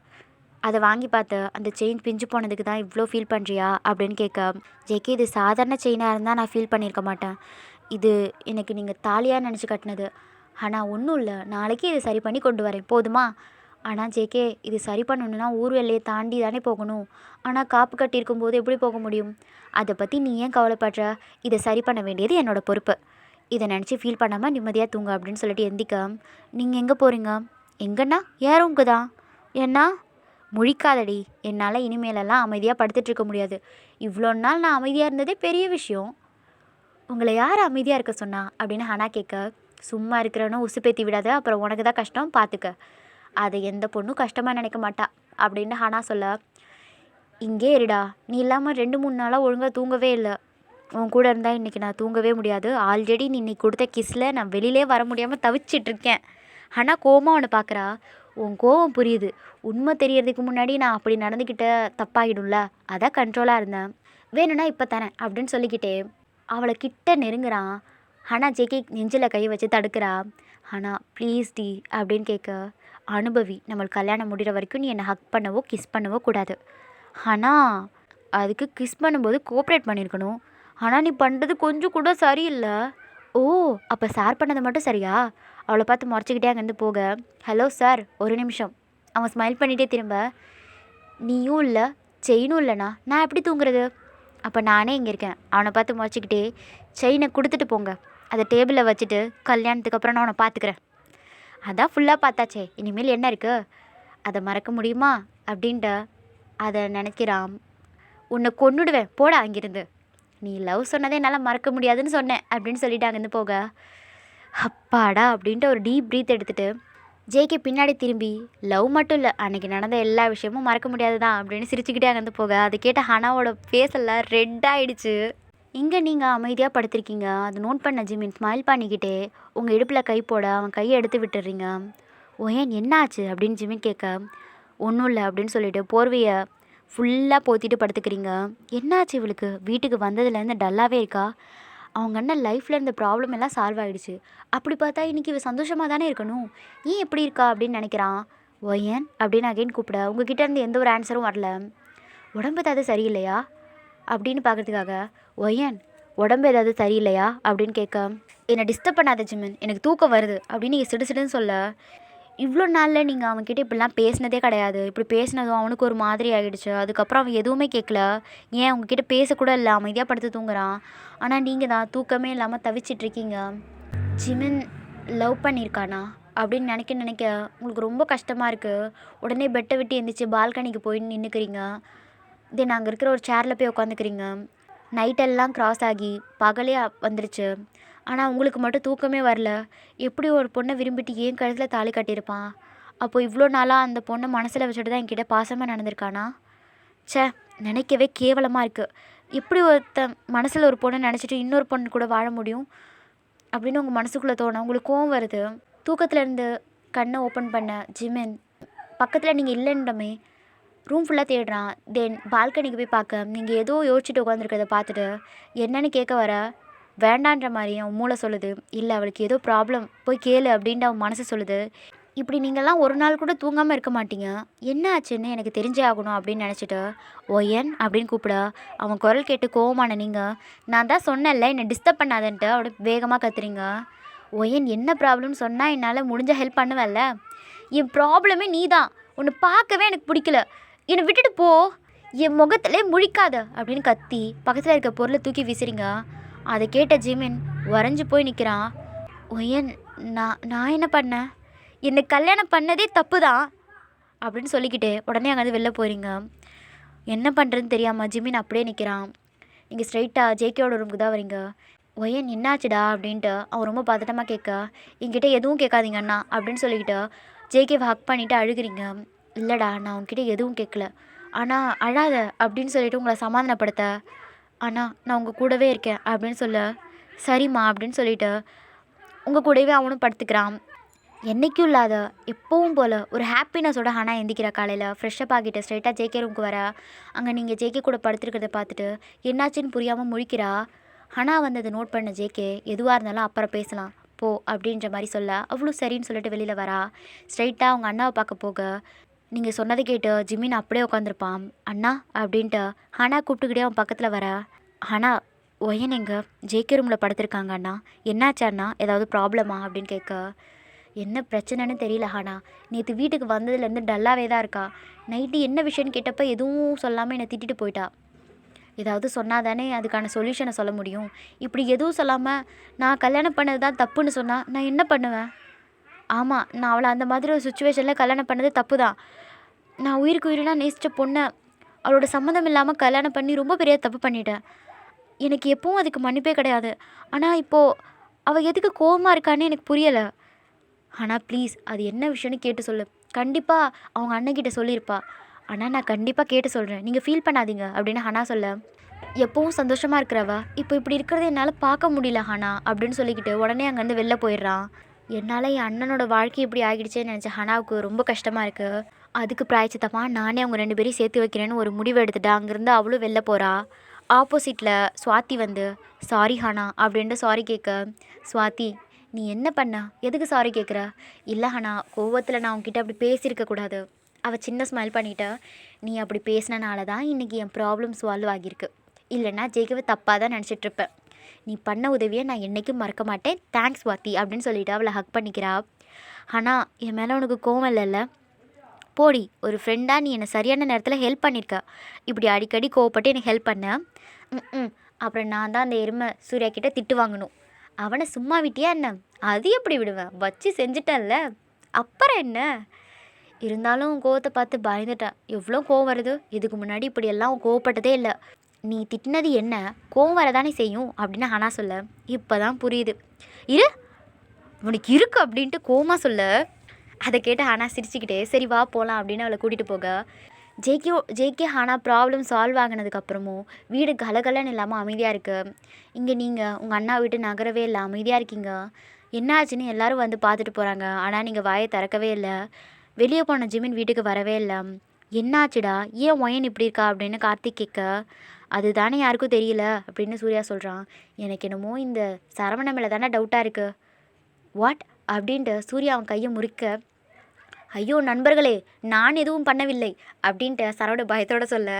அதை வாங்கி பார்த்து அந்த செயின் பிஞ்சு போனதுக்கு தான் இவ்வளோ ஃபீல் பண்ணுறியா அப்படின்னு கேட்க, ஜேகே இது சாதாரண செயினாக இருந்தால் நான் ஃபீல் பண்ணியிருக்க மாட்டேன். இது எனக்கு நீங்கள் தாலியாக நினச்சி கட்டினது. ஆனால் ஒன்றும் இல்லை, நாளைக்கு இது சரி பண்ணி கொண்டு வரேன் போதுமா. ஆனால் ஜேகே இது சரி பண்ணணுன்னா ஊர் எல்லையை தாண்டி தானே போகணும். ஆனால் காப்பு கட்டியிருக்கும் போது எப்படி போக முடியும்? அதை பற்றி நீ ஏன் கவலைப்படுற? இதை சரி பண்ண வேண்டியது என்னோடய பொறுப்பு. இதை நினச்சி ஃபீல் பண்ணாமல் நிம்மதியாக தூங்க அப்படின்னு சொல்லிட்டு எந்திக்க. நீங்கள் எங்கே போகிறீங்க? எங்கன்னா ஏன் ரூமுக்கு தான். ஏன்னா முழிக்காதடி, என்னால் இனிமேலெல்லாம் அமைதியாக படுத்துட்ருக்க முடியாது. இவ்வளோ நாள் நான் அமைதியாக இருந்ததே பெரிய விஷயம். உங்களை யார் அமைதியாக இருக்க சொன்னா அப்படின்னு ஹனா கேட்க, சும்மா இருக்கிறவனும் உசுப்பேத்தி விடாத, அப்புறம் உனக்கு தான் கஷ்டம் பார்த்துக்க. அதை எந்த பொண்ணும் கஷ்டமாக நினைக்க மாட்டா அப்படின்னு ஹனா சொல்ல, இங்கே இருடா, நீ இல்லாமல் 2-3 நாளாக ஒழுங்காக தூங்கவே இல்லை. உன் கூட இருந்தால் இன்றைக்கி நான் தூங்கவே முடியாது. ஆல்ரெடி நீ இன்னைக்கு கொடுத்த கிஸ்ஸில் நான் வெளியிலே வர முடியாமல் தவிச்சிட்ருக்கேன். ஹனா கோவமாக அவனை பார்க்குறா. உன் கோவம் புரியுது, உண்மை தெரியறதுக்கு முன்னாடி நான் அப்படி நடந்துக்கிட்ட தப்பாகிடும்ல, அதான் கண்ட்ரோலாக இருந்தேன். வேணும்னா இப்போ தரேன் அப்படின்னு சொல்லிக்கிட்டே அவளை கிட்ட நெருங்குறான். ஹனா ஜேகே நெஞ்சில் கை வச்சு தடுக்கிறா. ஹனா ப்ளீஸ் டி அப்படின்னு கேட்க, அனுபவி, நம்மளுக்கு கல்யாணம் முடிகிற வரைக்கும் நீ என்னை ஹக் பண்ணவோ கிஸ் பண்ணவோ கூடாது. ஹனா அதுக்கு கிஸ் பண்ணும்போது கோஆப்ரேட் பண்ணியிருக்கணும். ஆனால் நீ பண்ணுறது கொஞ்சம் கூட சரியில்லை. ஓ, அப்போ சார் பண்ணது மட்டும் சரியா? அவளை பார்த்து முறைச்சிக்கிட்டே அங்கேருந்து போக, ஹலோ சார் ஒரு நிமிஷம். அவன் ஸ்மைல் பண்ணிகிட்டே திரும்ப, நீயும் இல்லை செயினும் இல்லைண்ணா, நான் எப்படி தூங்குறது? அப்போ நானே இங்கே இருக்கேன். அவனை பார்த்து முறைச்சிக்கிட்டே, செயினை கொடுத்துட்டு போங்க, அதை டேபிளில் வச்சுட்டு கல்யாணத்துக்கு அப்புறம் நான் அவனை பார்த்துக்கிறேன். அதான் ஃபுல்லாக பார்த்தாச்சே, இனிமேல் என்ன இருக்குது? அதை மறக்க முடியுமா அப்படின்ட்டு அதை நினைக்கிறான். உன்னை கொன்னுடுவேன் போடா அங்கிருந்து. நீ லவ் சொன்னதே என்னால் மறக்க முடியாதுன்னு சொன்னேன் அப்படின்னு சொல்லிட்டு அங்கேருந்து போக, அப்பாடா அப்படின்ட்டு ஒரு டீப் ப்ரீத் எடுத்துகிட்டு ஜேகே பின்னாடி திரும்பி, லவ் மட்டும் இல்லை, அன்றைக்கி நடந்த எல்லா விஷயமும் மறக்க முடியாது தான் அப்படின்னு சிரிச்சுக்கிட்டே அங்கேருந்து போக, அதை கேட்ட ஹனாவோட ஃபேஸ் எல்லாம் ரெட் ஆகிடுச்சு. இங்கே நீங்கள் அமைதியாக படுத்திருக்கீங்க, அதை நோட் பண்ண ஜிமின் ஸ்மைல் பண்ணிக்கிட்டே உங்கள் இடுப்பில் கை போட அவன் கையை எடுத்து விட்டுறீங்க. ஓ ஏன் என்ன ஆச்சு அப்படின்னு ஜிமின் கேட்க, ஒன்றும் இல்லை அப்படின்னு சொல்லிட்டு போர்வையை ஃபுல்லாக போத்திட்டு படுத்துக்கிறீங்க. என்னாச்சு இவளுக்கு? வீட்டுக்கு வந்ததுலேருந்து டல்லாகவே இருக்கா. அவங்க அண்ணன் லைஃப்பில் இருந்த ப்ராப்ளம் எல்லாம் சால்வ் ஆகிடுச்சு. அப்படி பார்த்தா இன்றைக்கி இவ சந்தோஷமாக தானே இருக்கணும், ஏன் எப்படி இருக்கா அப்படின்னு நினைக்கிறான். ஒயன் அப்படின்னு அகைன் கூப்பிட, உங்ககிட்ட இருந்து எந்த ஒரு ஆன்சரும் வரல. உடம்பு ஏதாவது சரியில்லையா அப்படின்னு பார்க்குறதுக்காக, ஒயன் உடம்பு ஏதாவது சரியில்லையா அப்படின்னு கேட்க, என்னை டிஸ்டர்ப் பண்ணாத ஜிமின், எனக்கு தூக்கம் வருது அப்படின்னு நீங்கள் சிடுசிடுன்னு சொல்ல, இவ்வளோ நாளில் நீங்கள் அவன்கிட்ட இப்படிலாம் பேசினதே கிடையாது. இப்படி பேசினதும் அவனுக்கு ஒரு மாதிரி ஆகிடுச்சு. அதுக்கப்புறம் அவன் எதுவுமே கேட்கல. ஏன் உங்ககிட்ட பேசக்கூட இல்லை, அமைதியாக படுத்து தூங்குறான். ஆனால் நீங்கள் தான் தூக்கமே இல்லாமல் தவிச்சிட்ருக்கீங்க. ஜிமின் லவ் பண்ணியிருக்கானா அப்படின்னு நினைக்க உங்களுக்கு ரொம்ப கஷ்டமாக இருக்குது. உடனே பெட்டை விட்டு எந்திரிச்சு பால்கனிக்கு போய் நின்றுக்கிறீங்க. தென் அங்கே இருக்கிற ஒரு சேரில் போய் உட்காந்துக்கிறீங்க. நைட்டெல்லாம் க்ராஸ் ஆகி பகலே வந்துருச்சு. ஆனால் உங்களுக்கு மட்டும் தூக்கமே வரல. எப்படி ஒரு பொண்ணை விரும்பிட்டு ஏன் கழுத்தில் தாலி கட்டியிருப்பான்? அப்போது இவ்வளோ நாளாக அந்த பொண்ணை மனசில் வச்சுட்டு தான் என்கிட்ட பாசமாக நடந்திருக்கானா? ச்சே, நினைக்கவே கேவலமாக இருக்குது. எப்படி ஒருத்தன் மனசில் ஒரு பொண்ணை நினச்சிட்டு இன்னொரு பொண்ணு கூட வாழ முடியும் அப்படின்னு உங்கள் மனசுக்குள்ளே தோணும். உங்களுக்கு கோவம் வருது. தூக்கத்துலேருந்து கண்ணை ஓப்பன் பண்ண ஜிமின் பக்கத்தில் நீங்கள் இல்லைன்றமே ரூம் ஃபுல்லாக தேடுறான். தென் பால்கனிக்கு போய் பார்க்க, நீங்கள் ஏதோ யோசிச்சுட்டு உட்காந்துருக்கிறத பார்த்துட்டு என்னன்னு கேட்க வர, வேண்டான்ற மாதிரி அவன் மூளை சொல்லுது, இல்லை அவளுக்கு ஏதோ ப்ராப்ளம் போய் கேளு அப்படின்ட்டு அவன் மனசு சொல்லுது. இப்படி நீங்கள்லாம் ஒரு நாள் கூட தூங்காமல் இருக்க மாட்டீங்க, என்ன ஆச்சுன்னு எனக்கு தெரிஞ்சே ஆகணும் அப்படின்னு நினச்சிட்டு ஒயன் அப்படின்னு கூப்பிட, அவன் குரல் கேட்டு கோவமான நீங்கள், நான் தான் சொன்னேன்ல என்னை டிஸ்டர்ப் பண்ணாதன்ட்டு அவட வேகமாக கத்துறீங்க. ஒயன் என்ன ப்ராப்ளம்னு சொன்னால் என்னால் முடிஞ்ச ஹெல்ப் பண்ணுவேன்ல. என் ப்ராப்ளமே நீ தான், உன்னை பார்க்கவே எனக்கு பிடிக்கல, என்னை விட்டுட்டு போ, என் முகத்திலே முழிக்காத அப்படின்னு கத்தி பக்கத்தில் இருக்க பொருளை தூக்கி வீசுறீங்க. அதை கேட்ட ஜிமின் வரைஞ்சி போய் நிற்கிறான். ஒயன் நான் என்ன பண்ணேன்? என்னை கல்யாணம் பண்ணதே தப்பு தான் அப்படின்னு சொல்லிக்கிட்டே உடனே அங்கேருந்து வெளில போகிறீங்க. என்ன பண்ணுறதுன்னு தெரியாமல் ஜிமின் அப்படியே நிற்கிறான். நீங்கள் ஸ்ட்ரைட்டாக ஜேகேயோட ரூமுக்கு தான் வரீங்க. ஒயன் என்னாச்சுடா அப்படின்ட்டு அவன் ரொம்ப பதட்டமாக கேட்க, என்கிட்ட எதுவும் கேட்காதீங்க அண்ணா அப்படின்னு சொல்லிக்கிட்டு ஜேகேவை ஹக் பண்ணிவிட்டு அழுகிறீங்க. இல்லைடா, நான் உங்ககிட்ட எதுவும் கேட்கல, ஆனால் அழாத அப்படின்னு சொல்லிவிட்டு உங்களை சமாதானப்படுத்த, ஆனால் நான் உங்கள் கூடவே இருக்கேன் அப்படின்னு சொல்ல, சரிம்மா அப்படின்னு சொல்லிவிட்டு உங்கள் கூடவே அவனும் படுத்துக்கிறான். என்றைக்கும் இல்லாத எப்பவும் போல் ஒரு ஹாப்பினஸோட ஹனா எந்திக்கிறா. காலையில் ஃப்ரெஷ்ஷப் ஆகிட்டு ஸ்ட்ரைட்டாக ஜேகே ரூமுக்கு வர, அங்கே நீங்கள் ஜேகே கூட படுத்துருக்கிறத பார்த்துட்டு என்னாச்சுன்னு புரியாமல் முழிக்கிறா. ஹனா வந்து அதை நோட் பண்ண ஜேகே, எதுவாக இருந்தாலும் அப்புறம் பேசலாம் போ அப்படின்ற மாதிரி சொல்ல, அவ்வளோ சரின்னு சொல்லிட்டு வெளியில் வரா. ஸ்ட்ரைட்டாக அவங்க அண்ணாவை பார்க்க போக, நீங்கள் சொன்னதை கேட்டு ஜிமின் அப்படியே உட்காந்துருப்பான். அண்ணா அப்படின்ட்டு ஹனா கூப்பிட்டுக்கிட்டே அவன் பக்கத்தில் வர. ஹனா ஒயன் எங்க ஜேகே ரூமில் படுத்திருக்காங்க அண்ணா, என்னாச்சு அண்ணா, ஏதாவது ப்ராப்ளமா அப்படின்னு கேட்க, என்ன பிரச்சனைன்னு தெரியல ஹானா, நேற்று வீட்டுக்கு வந்ததுலேருந்து டல்லாகவே தான் இருக்கா. நைட்டு என்ன விஷயம்னு கேட்டப்போ எதுவும் சொல்லாமல் என்னை திட்டிட்டு போயிட்டா. ஏதாவது சொன்னால் தானே அதுக்கான சொல்யூஷனை சொல்ல முடியும். இப்படி எதுவும் சொல்லாமல் நான் கல்யாணம் பண்ணது தான் தப்புன்னு சொன்னால் நான் என்ன பண்ணுவேன்? ஆமாம், நான் அவளை அந்த மாதிரி ஒரு சுச்சுவேஷனில் கல்யாணம் பண்ணது தப்பு தான். நான் உயிருக்கு உயிரினா நேசித்த பொண்ணை அவளோட சம்மந்தம் இல்லாமல் கல்யாணம் பண்ணி ரொம்ப பெரிய தப்பு பண்ணிட்டேன். எனக்கு எப்பவும் அதுக்கு மன்னிப்பே கிடையாது. ஆனால் இப்போது அவள் எதுக்கு கோவமாக இருக்கான்னு எனக்கு புரியலை. ஆனால் ப்ளீஸ் அது என்ன விஷயம்னு கேட்டு சொல்லு. கண்டிப்பாக அவங்க அண்ணன்கிட்ட சொல்லியிருப்பா. ஆனால் நான் கண்டிப்பாக கேட்டு சொல்கிறேன், நீங்கள் ஃபீல் பண்ணாதீங்க அப்படின்னு ஹனா சொல்ல, எப்பவும் சந்தோஷமாக இருக்கிறவ இப்போ இப்படி இருக்கிறத என்னால் பார்க்க முடியல ஹனா அப்படின்னு சொல்லிக்கிட்டு உடனே அங்கேருந்து வெளில போயிடுறான். என்னால் என் அண்ணனோட வாழ்க்கை இப்படி ஆகிடுச்சேன்னு நினச்ச ஹனாவுக்கு ரொம்ப கஷ்டமாக இருக்குது. அதுக்கு பிராய்ச்சித்தமாக நானே அவங்க 2 பேரையும் சேர்த்து வைக்கிறேன்னு ஒரு முடிவு எடுத்துட்டா. அங்கேருந்து அவளும் வெளில போகிறா. ஆப்போசிட்டில் ஸ்வாதி வந்து சாரி ஹனா அப்படின்ட்டு சாரி கேட்க, ஸ்வாதி நீ என்ன பண்ண, எதுக்கு சாரி கேட்குற? இல்லை ஹனா, கோவத்தில் நான் உன்கிட்ட அப்படி பேசியிருக்கக்கூடாது. அவள் சின்ன ஸ்மைல் பண்ணிட்டா. நீ அப்படி பேசினனால தான் இன்றைக்கி என் ப்ராப்ளம் சால்வ் ஆகியிருக்கு. இல்லைன்னா ஜெயிக்கவே தப்பாக தான் நினச்சிட்ருப்பேன். நீ பண்ண உதவியை நான் என்றைக்கும் மறக்க மாட்டேன், தேங்க்ஸ் வாத்தி அப்படின்னு சொல்லிவிட்டு அவளை ஹக் பண்ணிக்கிறா. ஆனால் என் மேலே உனக்கு கோவம் இல்லைல்ல? போடி, ஒரு ஃப்ரெண்டாக நீ என்னை சரியான நேரத்தில் ஹெல்ப் பண்ணியிருக்க. இப்படி அடிக்கடி கோவப்பட்டு எனக்கு ஹெல்ப் பண்ண. ம் அப்புறம் நான் தான் அந்த எருமை சூர்யா கிட்டே திட்டு வாங்கணும். அவனை சும்மா விட்டியா என்ன? அது எப்படி விடுவேன், வச்சு செஞ்சுட்டேன்ல, அப்புறம் என்ன? இருந்தாலும் கோவத்தை பார்த்து பயந்துட்டேன். எவ்வளோ கோவம் வருது. இதுக்கு முன்னாடி இப்படியெல்லாம் கோவப்பட்டதே இல்லை. நீ திட்டினது என்ன, கோவம் வரதானே செய்யும் அப்படின்னு ஹனா சொல்ல, இப்போ தான் புரியுது. இரு, உனக்கு இருக்கு அப்படின்ட்டு கோவமா சொல்ல. அதை கேட்டு ஹனா சிரிச்சுக்கிட்டே சரி வா போகலாம் அப்படின்னு அவளை கூட்டிகிட்டு போக, ஜேகே ஹானா ப்ராப்ளம் சால்வ் ஆகினதுக்கப்புறமும் வீடு கலகலன்னு இல்லாமல் அமைதியாக இருக்குது. இங்கே நீங்கள் உங்கள் அண்ணா வீட்டு நகரவே இல்லை, அமைதியாக இருக்கீங்க. என்னாச்சுன்னு எல்லோரும் வந்து பார்த்துட்டு போகிறாங்க. ஆனால் நீங்கள் வாயை திறக்கவே இல்லை. வெளியே போன ஜிமின் வீட்டுக்கு வரவே இல்லை. என்னாச்சுடா, ஏன் ஒயன் இப்படி இருக்கா அப்படின்னு கார்த்திக் கேட்க, அது தானே யாருக்கும் தெரியல அப்படின்னு சூர்யா சொல்கிறான். எனக்கு என்னமோ இந்த சரவண மேலே தானே டவுட்டாக இருக்குது. வாட் அப்படின்ட்டு சூர்யா அவன் கையை முறிக்க, ஐயோ நண்பர்களே, நான் எதுவும் பண்ணவில்லை அப்படின்ட்டு சரவண பயத்தோடு சொல்ல,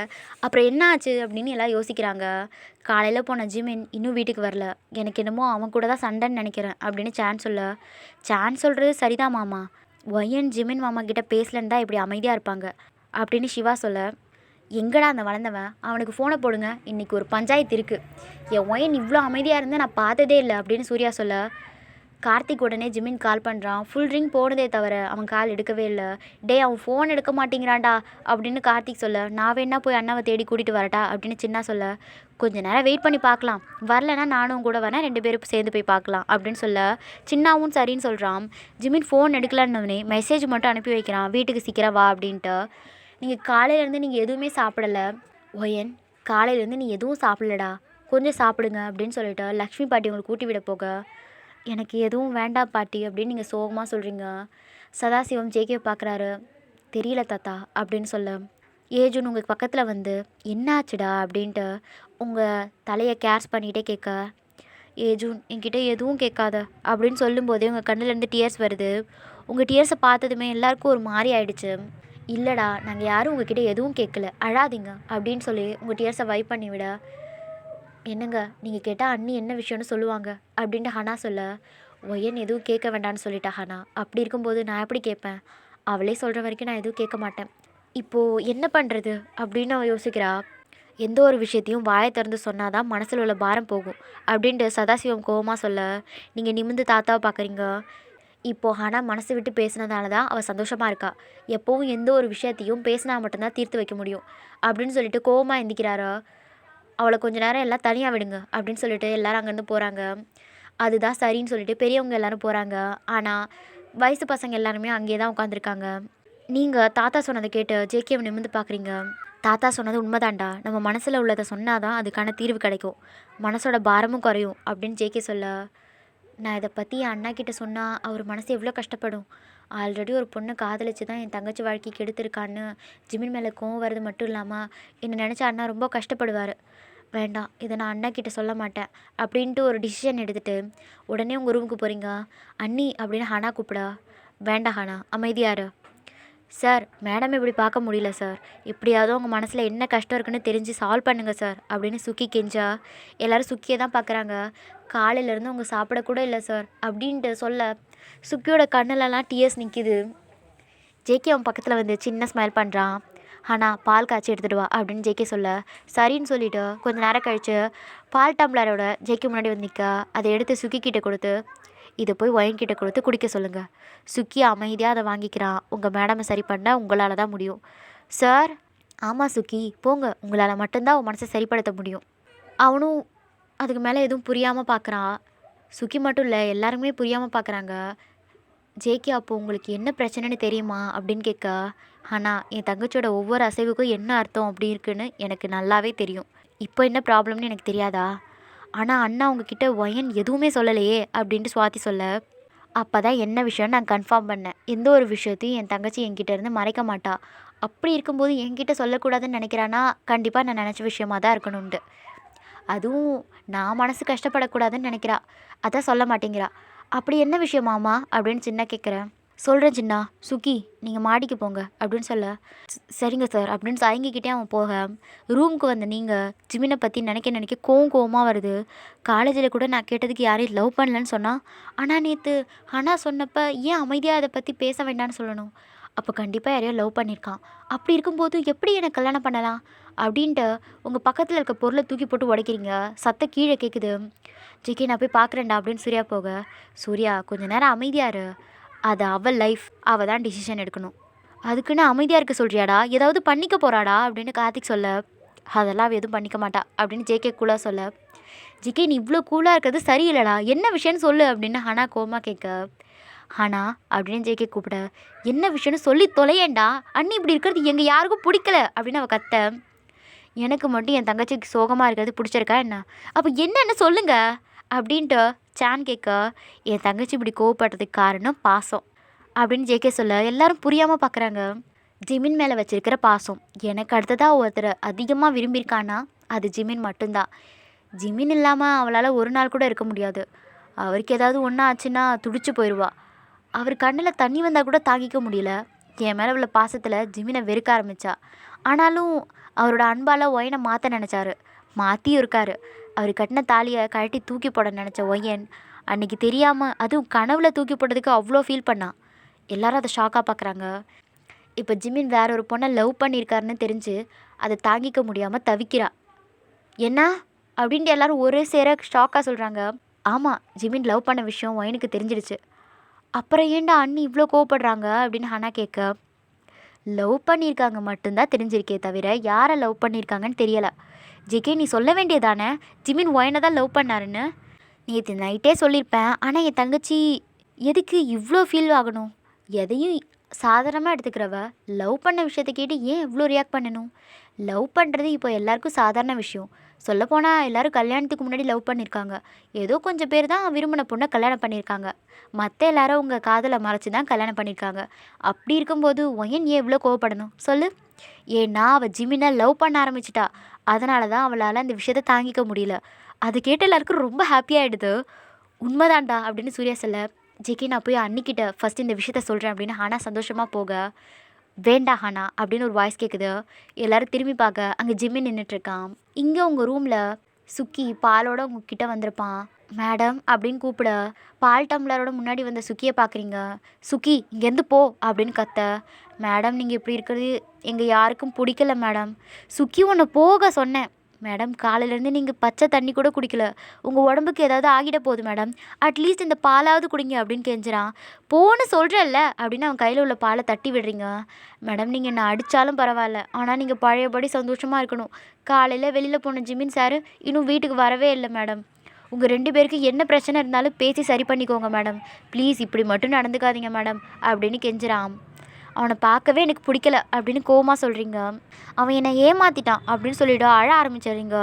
அப்புறம் என்ன ஆச்சு அப்படின்னு எல்லாம் யோசிக்கிறாங்க. காலையில் போன ஜிமின் இன்னும் வீட்டுக்கு வரல. எனக்கு என்னமோ அவன் கூட தான் சண்டைன்னு நினைக்கிறேன் அப்படின்னு சான் சொல்ல, சான் சொல்கிறது சரிதான் மாமா, ஒயன் ஜிமின் மாமா கிட்ட பேசலன்னு தான் இப்படி அமைதியாக இருப்பாங்க அப்படின்னு சிவா சொல்ல, எங்கடா அந்த வளர்ந்தவன், அவனுக்கு ஃபோனை போடுங்க, இன்றைக்கி ஒரு பஞ்சாயத்து இருக்குது. என் ஒயன் இவ்வளோ அமைதியாக இருந்தால் நான் பார்த்ததே இல்லை அப்படின்னு சூர்யா சொல்ல, கார்த்திக் உடனே ஜிமின் கால் பண்ணுறான். ஃபுல் ரிங் போனதே தவிர அவன் கால் எடுக்கவே இல்லை. டே அவன் ஃபோன் எடுக்க மாட்டேங்கிறான்டா அப்படின்னு கார்த்திக் சொல்ல, நான் வேணா போய் அண்ணாவை தேடி கூட்டிகிட்டு வரட்டா அப்படின்னு சின்ன சொல்ல, கொஞ்சம் நேரம் வெயிட் பண்ணி பார்க்கலாம், வரலன்னா நானும் கூட வரேன், 2 பேரும் சேர்ந்து போய் பார்க்கலாம் அப்படின்னு சொல்ல, சின்னாவும் சரின்னு சொல்கிறான். ஜிமின் ஃபோன் எடுக்கலான்னே மெசேஜ் மட்டும் அனுப்பி வைக்கிறான், வீட்டுக்கு சீக்கிரம் வா அப்படின்ட்டு. நீங்கள் காலையிலேருந்து நீங்கள் எதுவுமே சாப்பிடலை ஒயன், காலையிலேருந்து நீ எதுவும் சாப்பிடலடா, கொஞ்சம் சாப்பிடுங்க அப்படின்னு சொல்லிட்டு லக்ஷ்மி பாட்டி உங்களுக்கு கூட்டி விட போக, எனக்கு எதுவும் வேண்டாம் பாட்டி அப்படின்னு நீங்கள் சோகமாக சொல்கிறீங்க. சதாசிவம் ஜேகே பார்க்குறாரு. தெரியல தாத்தா அப்படின்னு சொல்ல, ஏஜுன் உங்கள் பக்கத்தில் வந்து என்னாச்சுடா அப்படின்ட்டு உங்கள் தலையை கேர்ஸ் பண்ணிகிட்டே கேட்க, ஏஜுன் என்கிட்ட எதுவும் கேட்காத அப்படின்னு சொல்லும்போதே உங்கள் கண்ணிலேருந்து டியர்ஸ் வருது. உங்கள் டியர்ஸை பார்த்ததுமே எல்லாருக்கும் ஒரு மாதிரி ஆயிடுச்சு. இல்லைடா, நாங்கள் யாரும் உங்ககிட்ட எதுவும் கேட்கல, அழாதீங்க அப்படின்னு சொல்லி உங்கள் டியர்ஸை வைப் பண்ணி விட, என்னங்க நீங்கள் கேட்டால் அண்ணி என்ன விஷயம்னு சொல்லுவாங்க அப்படின்ட்டு ஹனா சொல்ல, ஒயன் எதுவும் கேட்க வேண்டான்னு சொல்லிட்டா ஹனா. அப்படி இருக்கும்போது நான் எப்படி கேட்பேன், அவளே சொல்கிற வரைக்கும் நான் எதுவும் கேட்க மாட்டேன். இப்போது என்ன பண்ணுறது அப்படின்னு அவள் யோசிக்கிறா. எந்த ஒரு விஷயத்தையும் வாயை திறந்து சொன்னால் தான் மனசில் உள்ள பாரம் போகும் அப்படின்ட்டு சதாசிவம் கோவமாக சொல்ல, நீங்கள் நிமிந்து தாத்தாவை பார்க்குறீங்க. இப்போது ஹனா மனசு விட்டு பேசினதால தான் அவள் சந்தோஷமாக இருக்கா. எப்போவும் எந்த ஒரு விஷயத்தையும் பேசினா மட்டும்தான் தீர்த்து வைக்க முடியும் அப்படின்னு சொல்லிட்டு கோவமாக எந்திக்கிறாரா. அவளை கொஞ்ச நேரம் எல்லாம் தனியாக விடுங்க அப்படின்னு சொல்லிட்டு எல்லோரும் அங்கேருந்து போகிறாங்க. அதுதான் சரின்னு சொல்லிட்டு பெரியவங்க எல்லோரும் போகிறாங்க. ஆனால் வயசு பசங்க எல்லாருமே அங்கேயே தான் உட்காந்துருக்காங்க. நீங்கள் தாத்தா சொன்னதை கேட்டு ஜேகேவை நிமிர்ந்து பார்க்குறீங்க. தாத்தா சொன்னது உண்மைதான்டா, நம்ம மனசில் உள்ளதை சொன்னால் தான் அதுக்கான தீர்வு கிடைக்கும், மனசோட பாரமும் குறையும் அப்படின்னு ஜேகே சொல்ல, நான் இதை பற்றி என் அண்ணா கிட்ட சொன்னால் அவர் மனசு எவ்வளோ கஷ்டப்படும். ஆல்ரெடி ஒரு பொண்ணை காதலிச்சு தான் என் தங்கச்சி வாழ்க்கைக்கு கெடுத்திருக்கான்னு ஜிமின் மேலே கோவம் வருது மட்டும் இல்லாமல் என்னை நினச்ச அண்ணா ரொம்ப கஷ்டப்படுவார். வேண்டாம், இதை நான் அண்ணா கிட்ட சொல்ல மாட்டேன் அப்படின்ட்டு ஒரு டிசிஷன் எடுத்துகிட்டு உடனே உங்கள் ரூமுக்கு போகிறீங்க. அண்ணி அப்படின்னு ஹனா கூப்பிடா. வேண்டாம் ஹனா, அமைதியாரு. சார், மேடம் இப்படி பார்க்க முடியல சார். எப்படியாவது உங்கள் மனசில் என்ன கஷ்டம் இருக்குன்னு தெரிஞ்சு சால்வ் பண்ணுங்கள் சார் அப்படின்னு சுக்கி கெஞ்சா. எல்லோரும் சுக்கியை தான் பார்க்குறாங்க. காலையிலேருந்து அவங்க சாப்பிடக்கூட இல்லை சார் அப்படின்ட்டு சொல்ல சுக்கியோட கண்ணிலலாம் டியர்ஸ் நிற்கிது. ஜேகே அவன் பக்கத்தில் வந்து சின்ன ஸ்மைல் பண்ணுறான். ஆனால் பால் காய்ச்சி எடுத்துகிட்டு வா அப்படின்னு ஜேகே சொல்ல சரின்னு சொல்லிவிட்டு கொஞ்சம் நேரம் கழித்து பால் டம்ளரோட ஜேகே முன்னாடி வந்து நிற்க அதை எடுத்து சுக்கி கிட்டே கொடுத்து இதை போய் ஒயின் கிட்ட கொடுத்து குடிக்க சொல்லுங்கள். சுக்கி அமைதியாக அதை வாங்கிக்கிறான். உங்கள் மேடமை சரி பண்ண உங்களால் தான் முடியும். சார். ஆமாம் சுக்கி, போங்க, உங்களால் மட்டும்தான் அவன் மனசை சரிப்படுத்த முடியும். அவனும் அதுக்கு மேலே எதுவும் புரியாமல் பார்க்குறான். சுக்கி மட்டும் இல்லை, எல்லாருமே புரியாமல் பார்க்குறாங்க. ஜேகே, அப்போ உங்களுக்கு என்ன பிரச்சனைன்னு தெரியுமா அப்படின்னு கேட்க, ஆனால் என் தங்கச்சியோட ஒவ்வொரு அசைவுக்கும் என்ன அர்த்தம் அப்படி இருக்குன்னு எனக்கு நல்லாவே தெரியும். இப்போ என்ன ப்ராப்ளம்னு எனக்கு தெரியாதா? ஆனால் அண்ணா உங்ககிட்ட ஒயன் எதுவுமே சொல்லலையே அப்படின்ட்டு சுவாதி சொல்ல, அப்போ தான் என்ன விஷயம்னு நான் கன்ஃபார்ம் பண்ணேன். எந்த ஒரு விஷயத்தையும் என் தங்கச்சி என்கிட்ட இருந்து மறைக்க மாட்டா. அப்படி இருக்கும்போது என்கிட்ட சொல்லக்கூடாதுன்னு நினைக்கிறான்னா கண்டிப்பாக நான் நினச்ச விஷயமாக தான் இருக்கணும்ண்டு. அதுவும் நான் மனசு கஷ்டப்படக்கூடாதுன்னு நினைக்கிறா, அதான் சொல்ல மாட்டேங்கிறா. அப்படி என்ன விஷயமாமா அப்படின்னு சின்ன கேட்குறேன். சொல்கிறேன் சின்னா, சுக்கி நீங்கள் மாடிக்கு போங்க அப்படின்னு சொல்ல சரிங்க சார் அப்படின்னு தயங்கிக்கிட்டே அவன் போக ரூமுக்கு வந்த நீங்கள் ஜிமினை பற்றி நினைக்க கோவமாக வருது. காலேஜில் கூட நான் கேட்டதுக்கு யாரையும் லவ் பண்ணலன்னு சொன்னால், ஆனால் நேற்று ஆனால் சொன்னப்போ ஏன் அமைதியாக அதை பற்றி பேச வேண்டாம்னு சொல்லணும்? அப்போ கண்டிப்பாக யாரையோ லவ் பண்ணியிருக்கான். அப்படி இருக்கும்போது எப்படி எனக்கு கல்யாணம் பண்ணலாம் அப்படின்ட்டு உங்கள் பக்கத்தில் இருக்க பொருளை தூக்கி போட்டு உடைக்கிறீங்க. சத்தம் கீழே கேட்குது. ஜிகே, நான் போய் பார்க்குறேன்டா அப்படின்னு சூர்யா போக, சூர்யா கொஞ்சம் நேரம் அமைதியாரு, அது அவள் லைஃப், அவள் தான் டிசிஷன் எடுக்கணும். அதுக்குன்னு அமைதியாக இருக்க சொல்கிறியாடா? ஏதாவது பண்ணிக்க போகிறாடா அப்படின்னு கார்த்திக் சொல்ல, அதெல்லாம் அவள் எதுவும் பண்ணிக்க மாட்டா அப்படின்னு ஜேகே கூலாக சொல்ல, ஜிகே நீ இவ்வளோ கூலாக இருக்கிறது சரியில்லைடா, என்ன விஷயம்னு சொல்லு அப்படின்னு ஹனா கோமா கேட்க, ஹனா அப்படின்னு ஜேகே கூப்பிட, என்ன விஷயம்னு சொல்லி தொலையேண்டா, அண்ணி இப்படி இருக்கிறது எங்கள் யாருக்கும் பிடிக்கல அப்படின்னு அவள் கத்த, எனக்கு மட்டும் என் தங்கச்சிக்கு சோகமாக இருக்கிறது பிடிச்சிருக்கா என்ன? அப்போ என்னென்னு சொல்லுங்க அப்படின்ட்டு சான் கேட்க, என் தங்கச்சி இப்படி கோவப்படுறதுக்கு காரணம் பாசம் அப்படின்னு ஜேகே சொல்ல எல்லாரும் புரியாமல் பார்க்குறாங்க. ஜிமின் மேலே வச்சிருக்கிற பாசம். எனக்கு அடுத்ததாக ஒருத்தர் அதிகமாக விரும்பியிருக்கானா அது ஜிமின் மட்டும்தான். ஜிமின் இல்லாமல் அவளால் ஒரு நாள் கூட இருக்க முடியாது. அவருக்கு ஏதாவது ஒன்றா ஆச்சுன்னா துடிச்சு போயிடுவா. அவர் கண்ணில் தண்ணி வந்தால் கூட தாங்கிக்க முடியல. என் மேலே உள்ள பாசத்தில் ஜிமினை வெறுக்க ஆரம்பித்தா. ஆனாலும் அவரோட அன்பால் ஒயனை மாற்ற நினச்சாரு, மாற்றியும் இருக்காரு. அவர் கட்டின தாலியை கழட்டி தூக்கி போட நினச்ச ஒயன் அன்றைக்கி தெரியாமல், அதுவும் கனவுல தூக்கி போட்டதுக்கு அவ்வளோ ஃபீல் பண்ணான். எல்லாரும் அதை ஷாக்காக பார்க்குறாங்க. இப்போ ஜிமின் வேற ஒரு பொண்ணை லவ் பண்ணியிருக்காருன்னு தெரிஞ்சு அதை தாங்கிக்க முடியாமல் தவிக்கிறா. என்ன அப்படின்ட்டு எல்லாரும் ஒரே சேர ஷாக்காக சொல்கிறாங்க. ஆமாம், ஜிமின் லவ் பண்ண விஷயம் ஒயனுக்கு தெரிஞ்சிடுச்சு. அப்புறம் ஏன்டா அண்ணி இவ்வளோ கோவப்படுறாங்க அப்படின்னு ஹனா கேட்க, லவ் பண்ணியிருக்காங்க மட்டும்தான் தெரிஞ்சிருக்கே தவிர யாரை லவ் பண்ணியிருக்காங்கன்னு தெரியலை. ஜிகே, நீ சொல்ல வேண்டியதானே ஜிமின் ஒயனை தான் லவ் பண்ணாருன்னு? நேற்று நைட்டே சொல்லியிருப்பேன். ஆனால் என் தங்கச்சி எதுக்கு இவ்வளோ ஃபீல் ஆகணும்? எதையும் சாதாரணமாக எடுத்துக்கிறவ லவ் பண்ண விஷயத்தை கேட்டு ஏன் இவ்வளோ ரியாக்ட் பண்ணணும்? லவ் பண்ணுறது இப்போ எல்லாருக்கும் சாதாரண விஷயம். சொல்லப்போனால் எல்லோரும் கல்யாணத்துக்கு முன்னாடி லவ் பண்ணியிருக்காங்க. ஏதோ கொஞ்சம் பேர் தான் விரும்பின பொண்ணை கல்யாணம் பண்ணியிருக்காங்க. மற்ற எல்லாரும் உங்கள் காதலை மறைச்சி தான் கல்யாணம் பண்ணியிருக்காங்க. அப்படி இருக்கும்போது ஒயன் ஏன் இவ்வளோ கோவப்படணும் சொல்லு? ஏன்னா அவள் ஜிமினை லவ் பண்ண ஆரம்பிச்சிட்டா. அதனால தான் அவளால் அந்த விஷயத்தை தாங்கிக்க முடியல. அது கேட்டு எல்லாருக்கும் ரொம்ப ஹாப்பியாகிடுது. உண்மைதான்டா அப்படின்னு சூர்யா சொல்ல, ஜேகே நான் போய் அன்னிக்கிட்ட ஃபஸ்ட் இந்த விஷயத்த சொல்கிறேன் அப்படின்னு ஹானா சந்தோஷமாக போக, வேண்டா ஹானா அப்படின்னு ஒரு வாய்ஸ் கேட்குது. எல்லோரும் திரும்பி பார்க்க அங்கே ஜிம்மி நின்றுட்டுருக்கான். இங்கே உங்கள் ரூமில் சுக்கி பாலோட உங்ககிட்ட வந்திருப்பான். மேடம் அப்படின்னு கூப்பிட பால் டம்ளரோட முன்னாடி வந்த சுக்கியை பார்க்குறீங்க. சுக்கி இங்கேருந்து போ அப்படின்னு கத்த, மேடம் நீங்கள் இப்படி இருக்கிறது எங்கள் யாருக்கும் பிடிக்கல மேடம். சுக்கி உன்னை போக சொன்னேன் மேடம். காலையிலேருந்து நீங்கள் பச்சை தண்ணி கூட குடிக்கல. உங்கள் உடம்புக்கு ஏதாவது ஆகிட போகுது மேடம். அட்லீஸ்ட் இந்த பாலாவது குடிங்க அப்படின்னு கெஞ்சுறான். போன்னு சொல்கிறல்ல அப்படின்னு அவன் கையில் உள்ள பாலை தட்டி விடுறீங்க. மேடம் நீங்கள் என்ன அடித்தாலும் பரவாயில்ல, ஆனால் நீங்கள் பழையபடி சந்தோஷமாக இருக்கணும். காலையில் வெளியில் போன ஜிமின் சார் இன்னும் வீட்டுக்கு வரவே இல்லை மேடம். உங்கள் 2 பேருக்கு என்ன பிரச்சனை இருந்தாலும் பேசி சரி பண்ணிக்கோங்க மேடம். ப்ளீஸ் இப்படி மட்டும் நடந்துக்காதீங்க மேடம் அப்படின்னு கெஞ்சுறான். அவனை பார்க்கவே எனக்கு பிடிக்கல அப்படின்னு கோவமாக சொல்கிறீங்க. அவன் என்னை ஏமாற்றிட்டான் அப்படின்னு சொல்லிவிட்டு அழ ஆரம்பிச்சிடுறீங்க.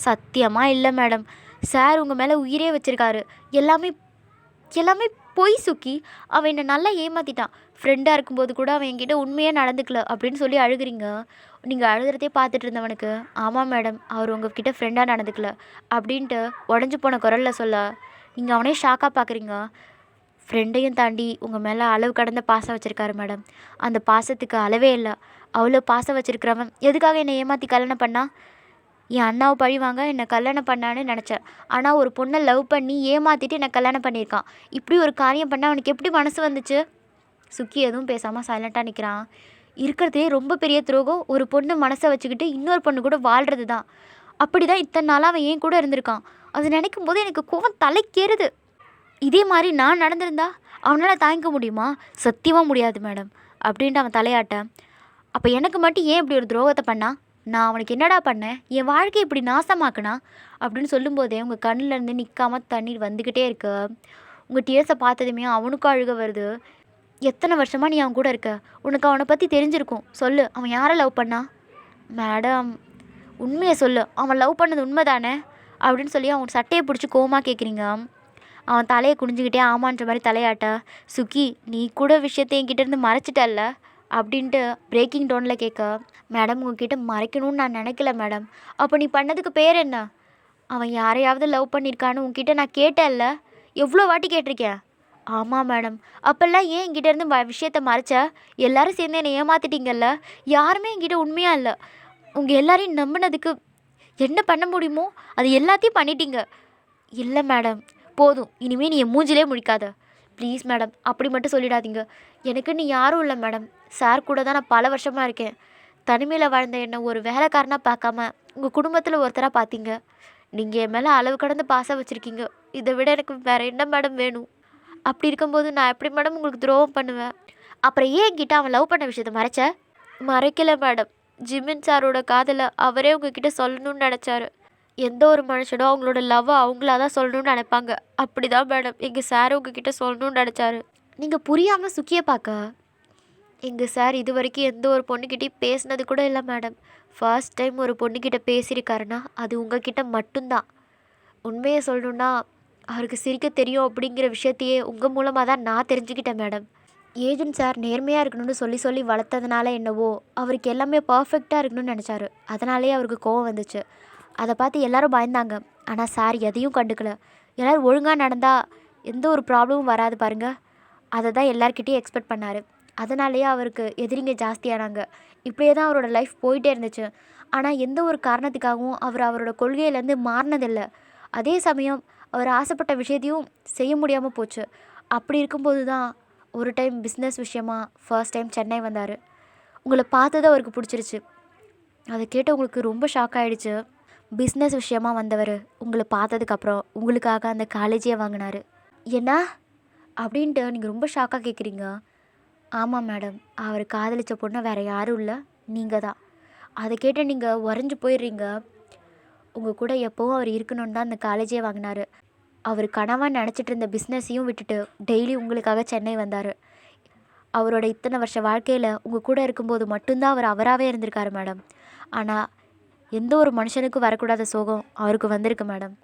சத்தியமாக இல்லை மேடம், சார் உங்கள் மேலே உயிரே வச்சுருக்காரு. எல்லாமே எல்லாமே பொய் சுக்கி. அவன் என்னை நல்லா ஏமாற்றிட்டான். ஃப்ரெண்டாக இருக்கும்போது கூட அவன் என்கிட்ட உண்மையாக நடந்துக்கல அப்படின்னு சொல்லி அழுகுறீங்க. நீங்கள் அழுகிறதே பார்த்துட்டு இருந்தவனுக்கு, ஆமாம் மேடம் அவர் உங்ககிட்ட ஃப்ரெண்டாக நடந்துக்கல அப்படின்ட்டு உடஞ்சி போன குரலில் சொல்ல, நீங்கள் அவனே ஷாக்காக பார்க்குறீங்க. ஃப்ரெண்டையும் தாண்டி உங்கள் மேலே அளவு கடந்த பாசம் வச்சுருக்காரு மேடம். அந்த பாசத்துக்கு அளவே இல்லை. அவ்வளோ பாசம் வச்சுருக்கிறவன் எதுக்காக என்னை ஏமாற்றி கல்யாணம் பண்ணா? என் அண்ணாவை பழி வாங்க என்னை கல்யாணம் பண்ணான்னு நினச்சேன். ஆனால் ஒரு பொண்ணை லவ் பண்ணி ஏமாற்றிட்டு என்னை கல்யாணம் பண்ணியிருக்கான். இப்படி ஒரு காரியம் பண்ண அவனுக்கு எப்படி மனசு வந்துச்சு? சுக்கி எதுவும் பேசாமல் சைலண்ட்டாக நிற்கிறான். இருக்கிறதே ரொம்ப பெரிய துரோகம் ஒரு பொண்ணு மனசை வச்சுக்கிட்டு இன்னொரு பொண்ணு கூட வாழ்கிறது தான். அப்படி தான் இத்தனை நாளாக அவன் ஏன் கூட இருந்திருக்கான். அது நினைக்கும் போது எனக்கு கோவம் தலைக்கேறுது. இதே மாதிரி நான் நடந்திருந்தா அவனால் தாங்கிக்க முடியுமா? சத்தியமாக முடியாது மேடம் அப்படின்ட்டு அவன் தலையாட்ட. அப்போ எனக்கு மட்டும் ஏன் இப்படி ஒரு துரோகத்தை பண்ணா? நான் அவனுக்கு என்னடா பண்ணேன்? என் வாழ்க்கையை இப்படி நாசமாக்குனா அப்படின்னு சொல்லும்போதே உங்கள் கண்ணிலேருந்து நிற்காம தண்ணீர் வந்துக்கிட்டே இருக்கு. உங்கள் டியர்ஸை பார்த்ததுமே அவனுக்கும் அழுக வருது. எத்தனை வருஷமாக நீ அவன் கூட இருக்க? உனக்கு அவனை பற்றி தெரிஞ்சிருக்கும். சொல்லு, அவன் யாரை லவ் பண்ணா? மேடம் உண்மையை சொல்லு, அவன் லவ் பண்ணது உண்மை தானே அப்படின்னு சொல்லி அவன் சட்டையை பிடிச்சி கோவமாக கேட்குறீங்க. அவன் தலையை குனிஞ்சிக்கிட்டே ஆமான்ற மாதிரி தலையாட்ட, சுக்கி நீ கூட விஷயத்தை என்கிட்டேருந்து மறைச்சிட்டல்ல அப்படின்ட்டு பிரேக்கிங் டோனில் கேட்க, மேடம் உங்ககிட்ட மறைக்கணும்னு நான் நினைக்கல மேடம். அப்போ நீ பண்ணதுக்கு பேர் என்ன? அவன் யாரையாவது லவ் பண்ணியிருக்கான்னு உங்ககிட்ட நான் கேட்டேன்ல, எவ்வளோ வாட்டி கேட்டிருக்கேன். ஆமாம் மேடம். அப்போல்லாம் ஏன் என்கிட்டேருந்து விஷயத்த மறைச்ச? எல்லாரும் சேர்ந்து என்னை ஏமாற்றிட்டீங்கல்ல. யாருமே என்கிட்ட உண்மையாக இல்லை. உங்கள் எல்லாரையும் நம்பினதுக்கு என்ன பண்ண முடியுமோ அது எல்லாத்தையும் பண்ணிட்டீங்க. இல்லை மேடம் போதும், இனிமேல் நீ என் மூஞ்சிலே முழிக்காத ப்ளீஸ் மேடம். அப்படி மட்டும் சொல்லிடாதீங்க. எனக்கு நீ யாரும் இல்லை மேடம். சார் கூட தான் நான் பல வருஷமாக இருக்கேன். தனிமையில் வாழ்ந்த என்னை ஒரு வேலைக்காரனாக பார்க்காம உங்கள் குடும்பத்தில் ஒருத்தராக பார்த்தீங்க. நீங்கள் என் மேலே அளவு கடந்து பாசம் வச்சுருக்கீங்க. இதை விட எனக்கு வேறு என்ன மேடம் வேணும்? அப்படி இருக்கும்போது நான் எப்படி மேடம் உங்களுக்கு துரோகம் பண்ணுவேன்? அப்புறம் ஏன் என்கிட்ட அவன் லவ் பண்ண விஷயத்த மறைச்ச? மறைக்கல மேடம். ஜிமின் சாரோட காதலை அவரே உங்ககிட்ட சொல்லணும்னு நினச்சாரு. எந்த ஒரு மனுஷனும் அவங்களோட லவ்வை அவங்களா தான் சொல்லணும்னு நினைப்பாங்க. அப்படி தான் மேடம் எங்கள் சார் உங்ககிட்ட சொல்லணும்னு நினச்சாரு. நீங்கள் புரியாமல் சுக்கியை பார்க்க, எங்கள் சார் இது வரைக்கும் எந்த ஒரு பொண்ணுக்கிட்டையும் பேசினது கூட இல்லை மேடம். ஃபர்ஸ்ட் டைம் ஒரு பொண்ணுக்கிட்ட பேசியிருக்காருன்னா அது உங்ககிட்ட மட்டும்தான். உண்மையை சொல்லணுன்னா அவருக்கு சிரிக்க தெரியும் அப்படிங்கிற விஷயத்தையே உங்கள் மூலமாக தான் நான் தெரிஞ்சுக்கிட்டேன் மேடம். ஏஜென்ட் சார் நேர்மையாக இருக்கணும்னு சொல்லி சொல்லி வளர்த்ததுனால என்னவோ அவருக்கு எல்லாமே பர்ஃபெக்டாக இருக்கணும்னு நினச்சாரு. அதனாலே அவருக்கு கோவம் வந்துச்சு. அதை பார்த்து எல்லாரும் பயந்தாங்க. ஆனால் சார் எதையும் கண்டுக்கல. எல்லோரும் ஒழுங்காக நடந்தால் எந்த ஒரு ப்ராப்ளமும் வராது பாருங்கள். அதை தான் எல்லார்கிட்டையும் எக்ஸ்பெக்ட் பண்ணார். அதனாலேயே அவருக்கு எதிரிங்க ஜாஸ்தியானாங்க. இப்படியே தான் அவரோட லைஃப் போயிட்டே இருந்துச்சு. ஆனால் எந்த ஒரு காரணத்துக்காகவும் அவரோட கொள்கையிலேருந்து மாறினதில்லை. அதே சமயம் அவர் ஆசைப்பட்ட விஷயத்தையும் செய்ய முடியாமல் போச்சு. அப்படி இருக்கும்போது தான் ஒரு டைம் பிஸ்னஸ் விஷயமாக ஃபர்ஸ்ட் டைம் சென்னை வந்தார். உங்களை பார்த்தது அவருக்கு பிடிச்சிருச்சு. அதை கேட்டு உங்களுக்கு ரொம்ப ஷாக் ஆகிடுச்சு. பிஸ்னஸ் விஷயமாக வந்தவர் உங்களை பார்த்ததுக்கப்புறம் உங்களுக்காக அந்த காலேஜே வாங்கினார். என்ன அப்படின்ட்டு நீங்கள் ரொம்ப ஷாக்காக கேட்குறீங்க. ஆமாம் மேடம், அவர் காதலித்த பொண்ணை வேறு யாரும் இல்லை, நீங்கள் தான். அதை கேட்டு நீங்கள் உறைஞ்சி போயிடுறீங்க. உங்கள் கூட எப்போவும் அவர் இருக்கணும்னு தான் அந்த காலேஜே வாங்கினார். அவர் கனவாக நினச்சிட்டு இருந்த பிஸ்னஸையும் விட்டுட்டு டெய்லி உங்களுக்காக சென்னை வந்தார். அவரோட இத்தனை வருஷ வாழ்க்கையில் உங்கள் கூட இருக்கும்போது மட்டும்தான் அவர் அவராகவே இருந்திருக்காரு மேடம். ஆனால் எந்த ஒரு மனுஷனுக்கும் வரக்கூடாத சோகம் அவருக்கு வந்திருக்கு மேடம்.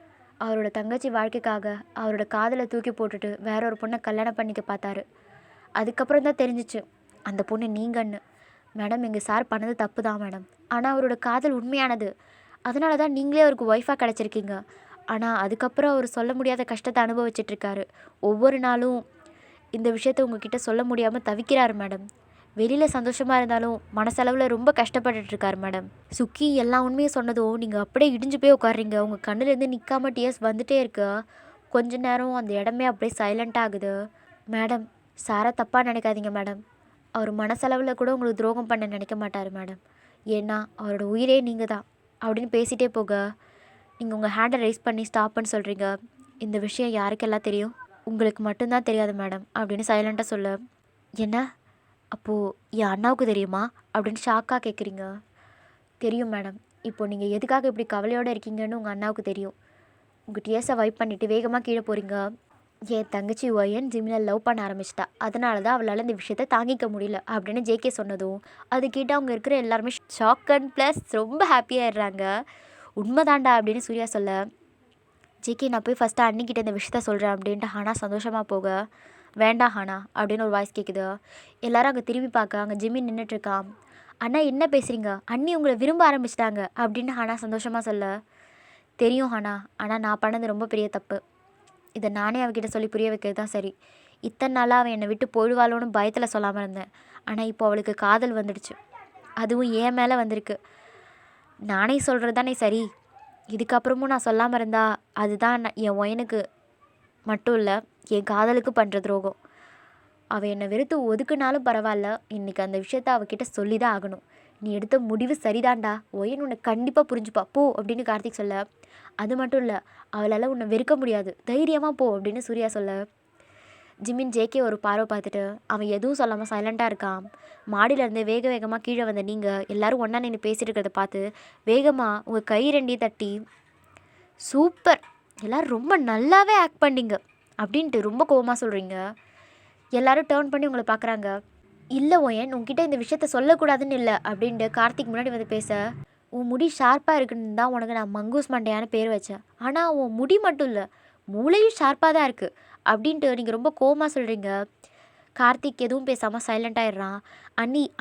அவரோட தங்கச்சி வாழ்க்கைக்காக அவரோட காதலை தூக்கி போட்டுட்டு வேற ஒரு பொண்ணை கல்யாணம் பண்ணிக்க பார்த்தாரு. அதுக்கப்புறம் தான் தெரிஞ்சிச்சு அந்த பொண்ணு நீங்கன்னு. மேடம் எங்கள் சார் பண்ணது தப்பு தான் மேடம். ஆனால் அவரோட காதல் உண்மையானது. அதனால தான் நீங்களே அவருக்கு ஒய்ஃபாக கிடச்சிருக்கீங்க. ஆனால் அதுக்கப்புறம் அவர் சொல்ல முடியாத கஷ்டத்தை அனுபவிச்சிட்ருக்காரு. ஒவ்வொரு நாளும் இந்த விஷயத்த உங்ககிட்ட சொல்ல முடியாமல் தவிக்கிறாரு மேடம். வெளியில் சந்தோஷமாக இருந்தாலும் மனசளவில் ரொம்ப கஷ்டப்பட்டுட்ருக்காரு மேடம். சுக்கி எல்லா உண்மையும் சொன்னதும் நீங்கள் அப்படியே இடிஞ்சு போய் உட்காடுறீங்க. உங்கள் கண்ணுலேருந்து நிற்காம டியர்ஸ் வந்துட்டே இருக்கு. கொஞ்ச நேரம் அந்த இடமே அப்படியே சைலண்ட் ஆகுது. மேடம் சாரை தப்பாக நினைக்காதீங்க மேடம். அவர் மனசளவில் கூட உங்களுக்கு துரோகம் பண்ண நினைக்க மாட்டார் மேடம். ஏன்னா அவரோட உயிரே நீங்கள் தான் அப்படின்னு பேசிகிட்டே போக நீங்கள் உங்கள் ஹேண்டை ரைஸ் பண்ணி ஸ்டாப்னு சொல்கிறீங்க. இந்த விஷயம் யாருக்கெல்லாம் தெரியும்? உங்களுக்கு மட்டும்தான் தெரியாது மேடம் அப்படின்னு சைலண்ட்டாக சொல்ல, என்ன அப்போது என் அண்ணாவுக்கு தெரியுமா அப்படின்னு ஷாக்காக கேட்குறீங்க. தெரியும் மேடம். இப்போது நீங்கள் எதுக்காக இப்படி கவலையோடு இருக்கீங்கன்னு உங்கள் அண்ணாவுக்கு தெரியும். உங்கள் டிஎஸை வைப் பண்ணிவிட்டு வேகமாக கீழே போகிறீங்க. என் தங்கச்சி ஒயன் ஜிமினில் லவ் பண்ண ஆரம்பிச்சிட்டா. அதனால தான் அவளால் இந்த விஷயத்தை தாங்கிக்க முடியல அப்படின்னு ஜேகே சொன்னதும் அது கேட்டு அவங்க இருக்கிற எல்லாருமே ஷாக் அண்ட் ப்ளஸ் ரொம்ப ஹாப்பியாகிடுறாங்க. உண்மைதாண்டா அப்படின்னு சூர்யா சொல்ல, ஜேகே நான் போய் ஃபஸ்ட்டு அண்ணிக்கிட்ட இந்த விஷயத்த சொல்கிறேன் அப்படின்ட்டு ஹானா சந்தோஷமாக போக, வேண்டாம் ஹானா அப்படின்னு ஒரு வாய்ஸ் கேட்குது. எல்லாரும் அங்கே திரும்பி பார்க்க அங்கே ஜிமின் நின்றுட்டுருக்கான். அண்ணா என்ன பேசுகிறீங்க, அண்ணி உங்களை விரும்ப ஆரம்பிச்சிட்டாங்க அப்படின்னு ஹானா சந்தோஷமாக சொல்ல, தெரியும் ஹானா, ஆனால் நான் பண்ணது ரொம்ப பெரிய தப்பு. இதை நானே அவகிட்ட சொல்லி புரிய வைக்கிறது தான் சரி. இத்தனை நாளாக அவன் என்னை விட்டு போயிடுவாளோன்னு பயத்தில் சொல்லாமல் இருந்தேன். ஆனால் இப்போ அவளுக்கு காதல் வந்துடுச்சு, அதுவும் என் மேலே வந்திருக்கு. நானே சொல்கிறது தானே சரி. இதுக்கப்புறமும் நான் சொல்லாமல் இருந்தா அதுதான் என் ஒயனுக்கு மட்டும் இல்லை, என் காதலுக்கு பண்ணுற துரோகம். அவள் என்னை வெறுத்து ஒதுக்குனாலும் பரவாயில்ல, இன்றைக்கி அந்த விஷயத்த அவகிட்ட சொல்லி தான் ஆகணும். நீ எடுத்த முடிவு சரிதான்டா, ஒயன் உன்னை கண்டிப்பாக புரிஞ்சுப்பா, போ அப்படின்னு கார்த்திக் சொல்ல, அது மட்டும் இல்லை அவளால் உன்னை வெறுக்க முடியாது, தைரியமாக போ அப்படின்னு சூர்யா சொல்ல, ஜிமின் ஜேகே ஒரு பார்வை பார்த்துட்டு அவன் எதுவும் சொல்லாமல் சைலண்ட்டாக இருக்கான். மாடியிலேருந்து வேக வேகமாக கீழே வந்த நீங்கள் எல்லோரும் ஒன்றா நின்று பேசிகிட்டு இருக்கிறத பார்த்து வேகமாக உங்கள் கை ரெண்டையும் தட்டி, சூப்பர், எல்லோரும் ரொம்ப நல்லாவே ஆக்ட் பண்ணிங்க அப்படின்ட்டு ரொம்ப கோவமாக சொல்கிறீங்க. எல்லோரும் டேர்ன் பண்ணி உங்களை பார்க்குறாங்க. இல்லை ஒயன், உங்ககிட்ட இந்த விஷயத்த சொல்லக்கூடாதுன்னு இல்லை அப்படின்ட்டு கார்த்திக் முன்னாடி வந்து பேச, உன் முடி ஷார்ப்பாக இருக்குன்னு தான் உனக்கு நான் மங்கூஸ் மண்டையான பேர் வச்சேன், ஆனால் உன் முடி மட்டும் இல்லை மூளையும் ஷார்ப்பாக தான் இருக்குது அப்படின்ட்டு நீங்கள் ரொம்ப கோவமாக சொல்கிறீங்க. கார்த்திக் எதுவும் பேசாமல் சைலண்ட்டாகிடுறான்.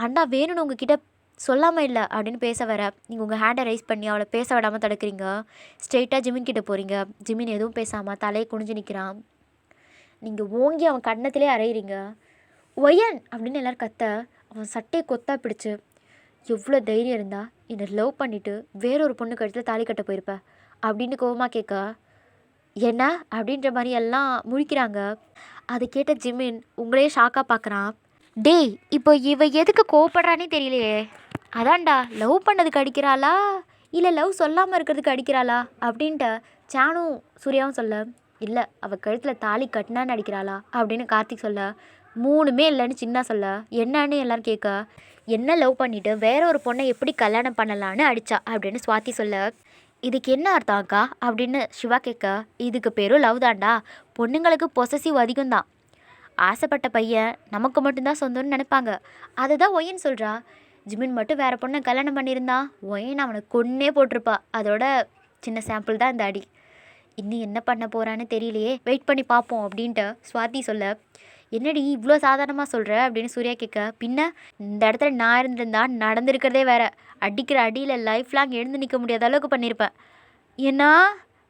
அண்ணா வேணும்னு உங்ககிட்ட சொல்லாமல் இல்லை அப்படின்னு பேச வர நீங்கள் உங்கள் ஹேண்டை ரைஸ் பண்ணி அவளை பேச விடாமல் தடுக்கிறீங்க. ஸ்ட்ரெயிட்டாக ஜிமின் கிட்டே போகிறீங்க. ஜிமின் எதுவும் பேசாமல் தலையை குனிஞ்சு நிற்கிறான். நீங்கள் ஓங்கி அவன் கண்ணத்திலே அரைகிறீங்க. ஒயன் அப்படின்னு எல்லோரும் கத்த, அவன் சட்டையை கொத்தா பிடிச்சு, எவ்வளோ தைரியம் இருந்தால் என்னை லவ் பண்ணிவிட்டு வேறொரு பொண்ணு கழுத்தில் தாலி கட்ட போயிருப்ப அப்படின்னு கோவமாக கேட்க, என்ன அப்படின்ற மாதிரி எல்லாம் முழிக்கிறாங்க. அதை கேட்ட ஜிமின் உங்களே ஷாக்காக பார்க்குறான். டேய், இப்போ இவ எதுக்கு கோவப்படுறானே தெரியலையே, அதான்டா லவ் பண்ணதுக்கு அடிக்கிறாளா இல்லை லவ் சொல்லாமல் இருக்கிறதுக்கு அடிக்கிறாளா அப்படின்ட்டு சானும் சூர்யாவும் சொல்ல, இல்லை அவள் கழுத்தில் தாலி கட்டினான்னு அடிக்கிறாளா அப்படின்னு கார்த்திக் சொல்ல, மூணுமே இல்லைன்னு சின்ன சொல்ல, என்னன்னு எல்லோரும் கேட்க, என்ன லவ் பண்ணிவிட்டு வேற ஒரு பொண்ணை எப்படி கல்யாணம் பண்ணலான்னு அடித்தா அப்படின்னு சுவாதி சொல்ல, இதுக்கு என்ன அர்த்தம் அக்கா அப்படின்னு சிவா கேட்க, இதுக்கு பேரும் லவ் தான்டா, பொண்ணுங்களுக்கு பொசசிவ் அதிகம்தான், ஆசைப்பட்ட பையன் நமக்கு மட்டும்தான் சொந்தம்னு நினைப்பாங்க, அதை தான் ஒயன் சொல்கிறா. ஜிமின் மட்டும் வேறு பொண்ணை கல்யாணம் பண்ணியிருந்தா ஒயன் அவனை கொன்னே போட்டிருப்பா, அதோட சின்ன சாம்பிள் தான் இந்த அடி. இன்னும் என்ன பண்ண போகிறான்னு தெரியலையே, வெயிட் பண்ணி பார்ப்போம் அப்படின்ட்டு சுவாதி சொல்ல, என்னடி இவ்வளோ சாதாரணமாக சொல்கிற அப்படின்னு சூர்யா கேட்க, பின்ன இந்த இடத்துல நான் இருந்திருந்தா நடந்திருக்கிறதே வேற, அடிக்கிற அடியில் லைஃப் லாங் எழுந்து நிற்க முடியாத அளவுக்கு பண்ணியிருப்பேன். ஏன்னா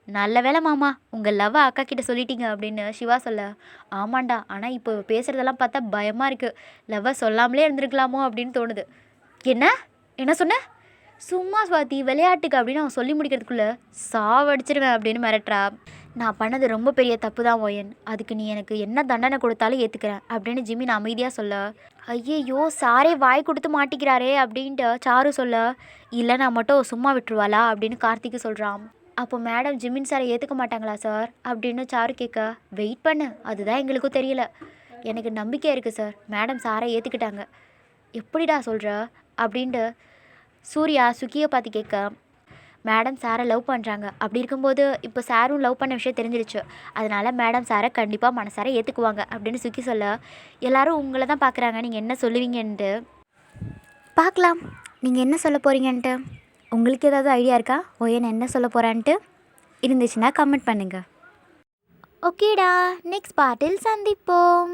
நல்ல வேலை மாமா உங்கள் லவ்வை அக்கா கிட்ட சொல்லிட்டீங்க அப்படின்னு சிவா சொல்ல, ஆமாண்டா, ஆனால் இப்போ பேசுகிறதெல்லாம் பார்த்தா பயமாக இருக்குது, லவ்வை சொல்லாமலே இருந்திருக்கலாமோ அப்படின்னு தோணுது. என்ன என்ன சொன்ன, சும்மா சுவாதி விளையாட்டுக்கு அப்படின்னு அவன் சொல்லி முடிக்கிறதுக்குள்ளே சாவடிச்சிருவேன் அப்படின்னு மிரட்டுறா. நான் பண்ணது ரொம்ப பெரிய தப்பு தான் ஒயன், அதுக்கு நீ எனக்கு என்ன தண்டனை கொடுத்தாலும் ஏற்றுக்கிறேன் அப்படின்னு ஜிமின் அமைதியாக சொல்ல, ஐயையோ சாரே வாய் கொடுத்து மாட்டிக்கிறாரே அப்படின்ட்டு சாரு சொல்ல, இல்லை நான் மட்டும் சும்மா விட்டுருவாளா அப்படின்னு கார்த்திக்கு சொல்கிறான். அப்போ மேடம் ஜிமின் சாரை ஏற்றுக்க மாட்டாங்களா சார் அப்படின்னு சாரு கேட்க, வெயிட் பண்ணு, அதுதான் எங்களுக்கும் தெரியல, எனக்கு நம்பிக்கை இருக்குது சார், மேடம் சாரை ஏற்றுக்கிட்டாங்க. எப்படிடா சொல்கிற அப்படின்ட்டு சூர்யா சுக்கியை பார்த்து கேட்க, மேடம் சாரை லவ் பண்ணுறாங்க, அப்படி இருக்கும்போது இப்போ சாரும் லவ் பண்ண விஷயம் தெரிஞ்சிடுச்சு, அதனால் மேடம் சாரை கண்டிப்பாக மனசாரை ஏற்றுக்குவாங்க அப்படின்னு சுக்கி சொல்ல, எல்லோரும் உங்களை தான் பார்க்குறாங்க, நீங்கள் என்ன சொல்லுவீங்கன்ட்டு பார்க்கலாம், நீங்கள் என்ன சொல்ல போகிறீங்கன்ட்டு. உங்களுக்கு ஏதாவது ஐடியா இருக்கா ஒயன் என்ன சொல்ல போகிறான்ட்டு? இருந்துச்சுன்னா கமெண்ட் பண்ணுங்கள். ஓகேடா, நெக்ஸ்ட் பார்ட்டில் சந்திப்போம்.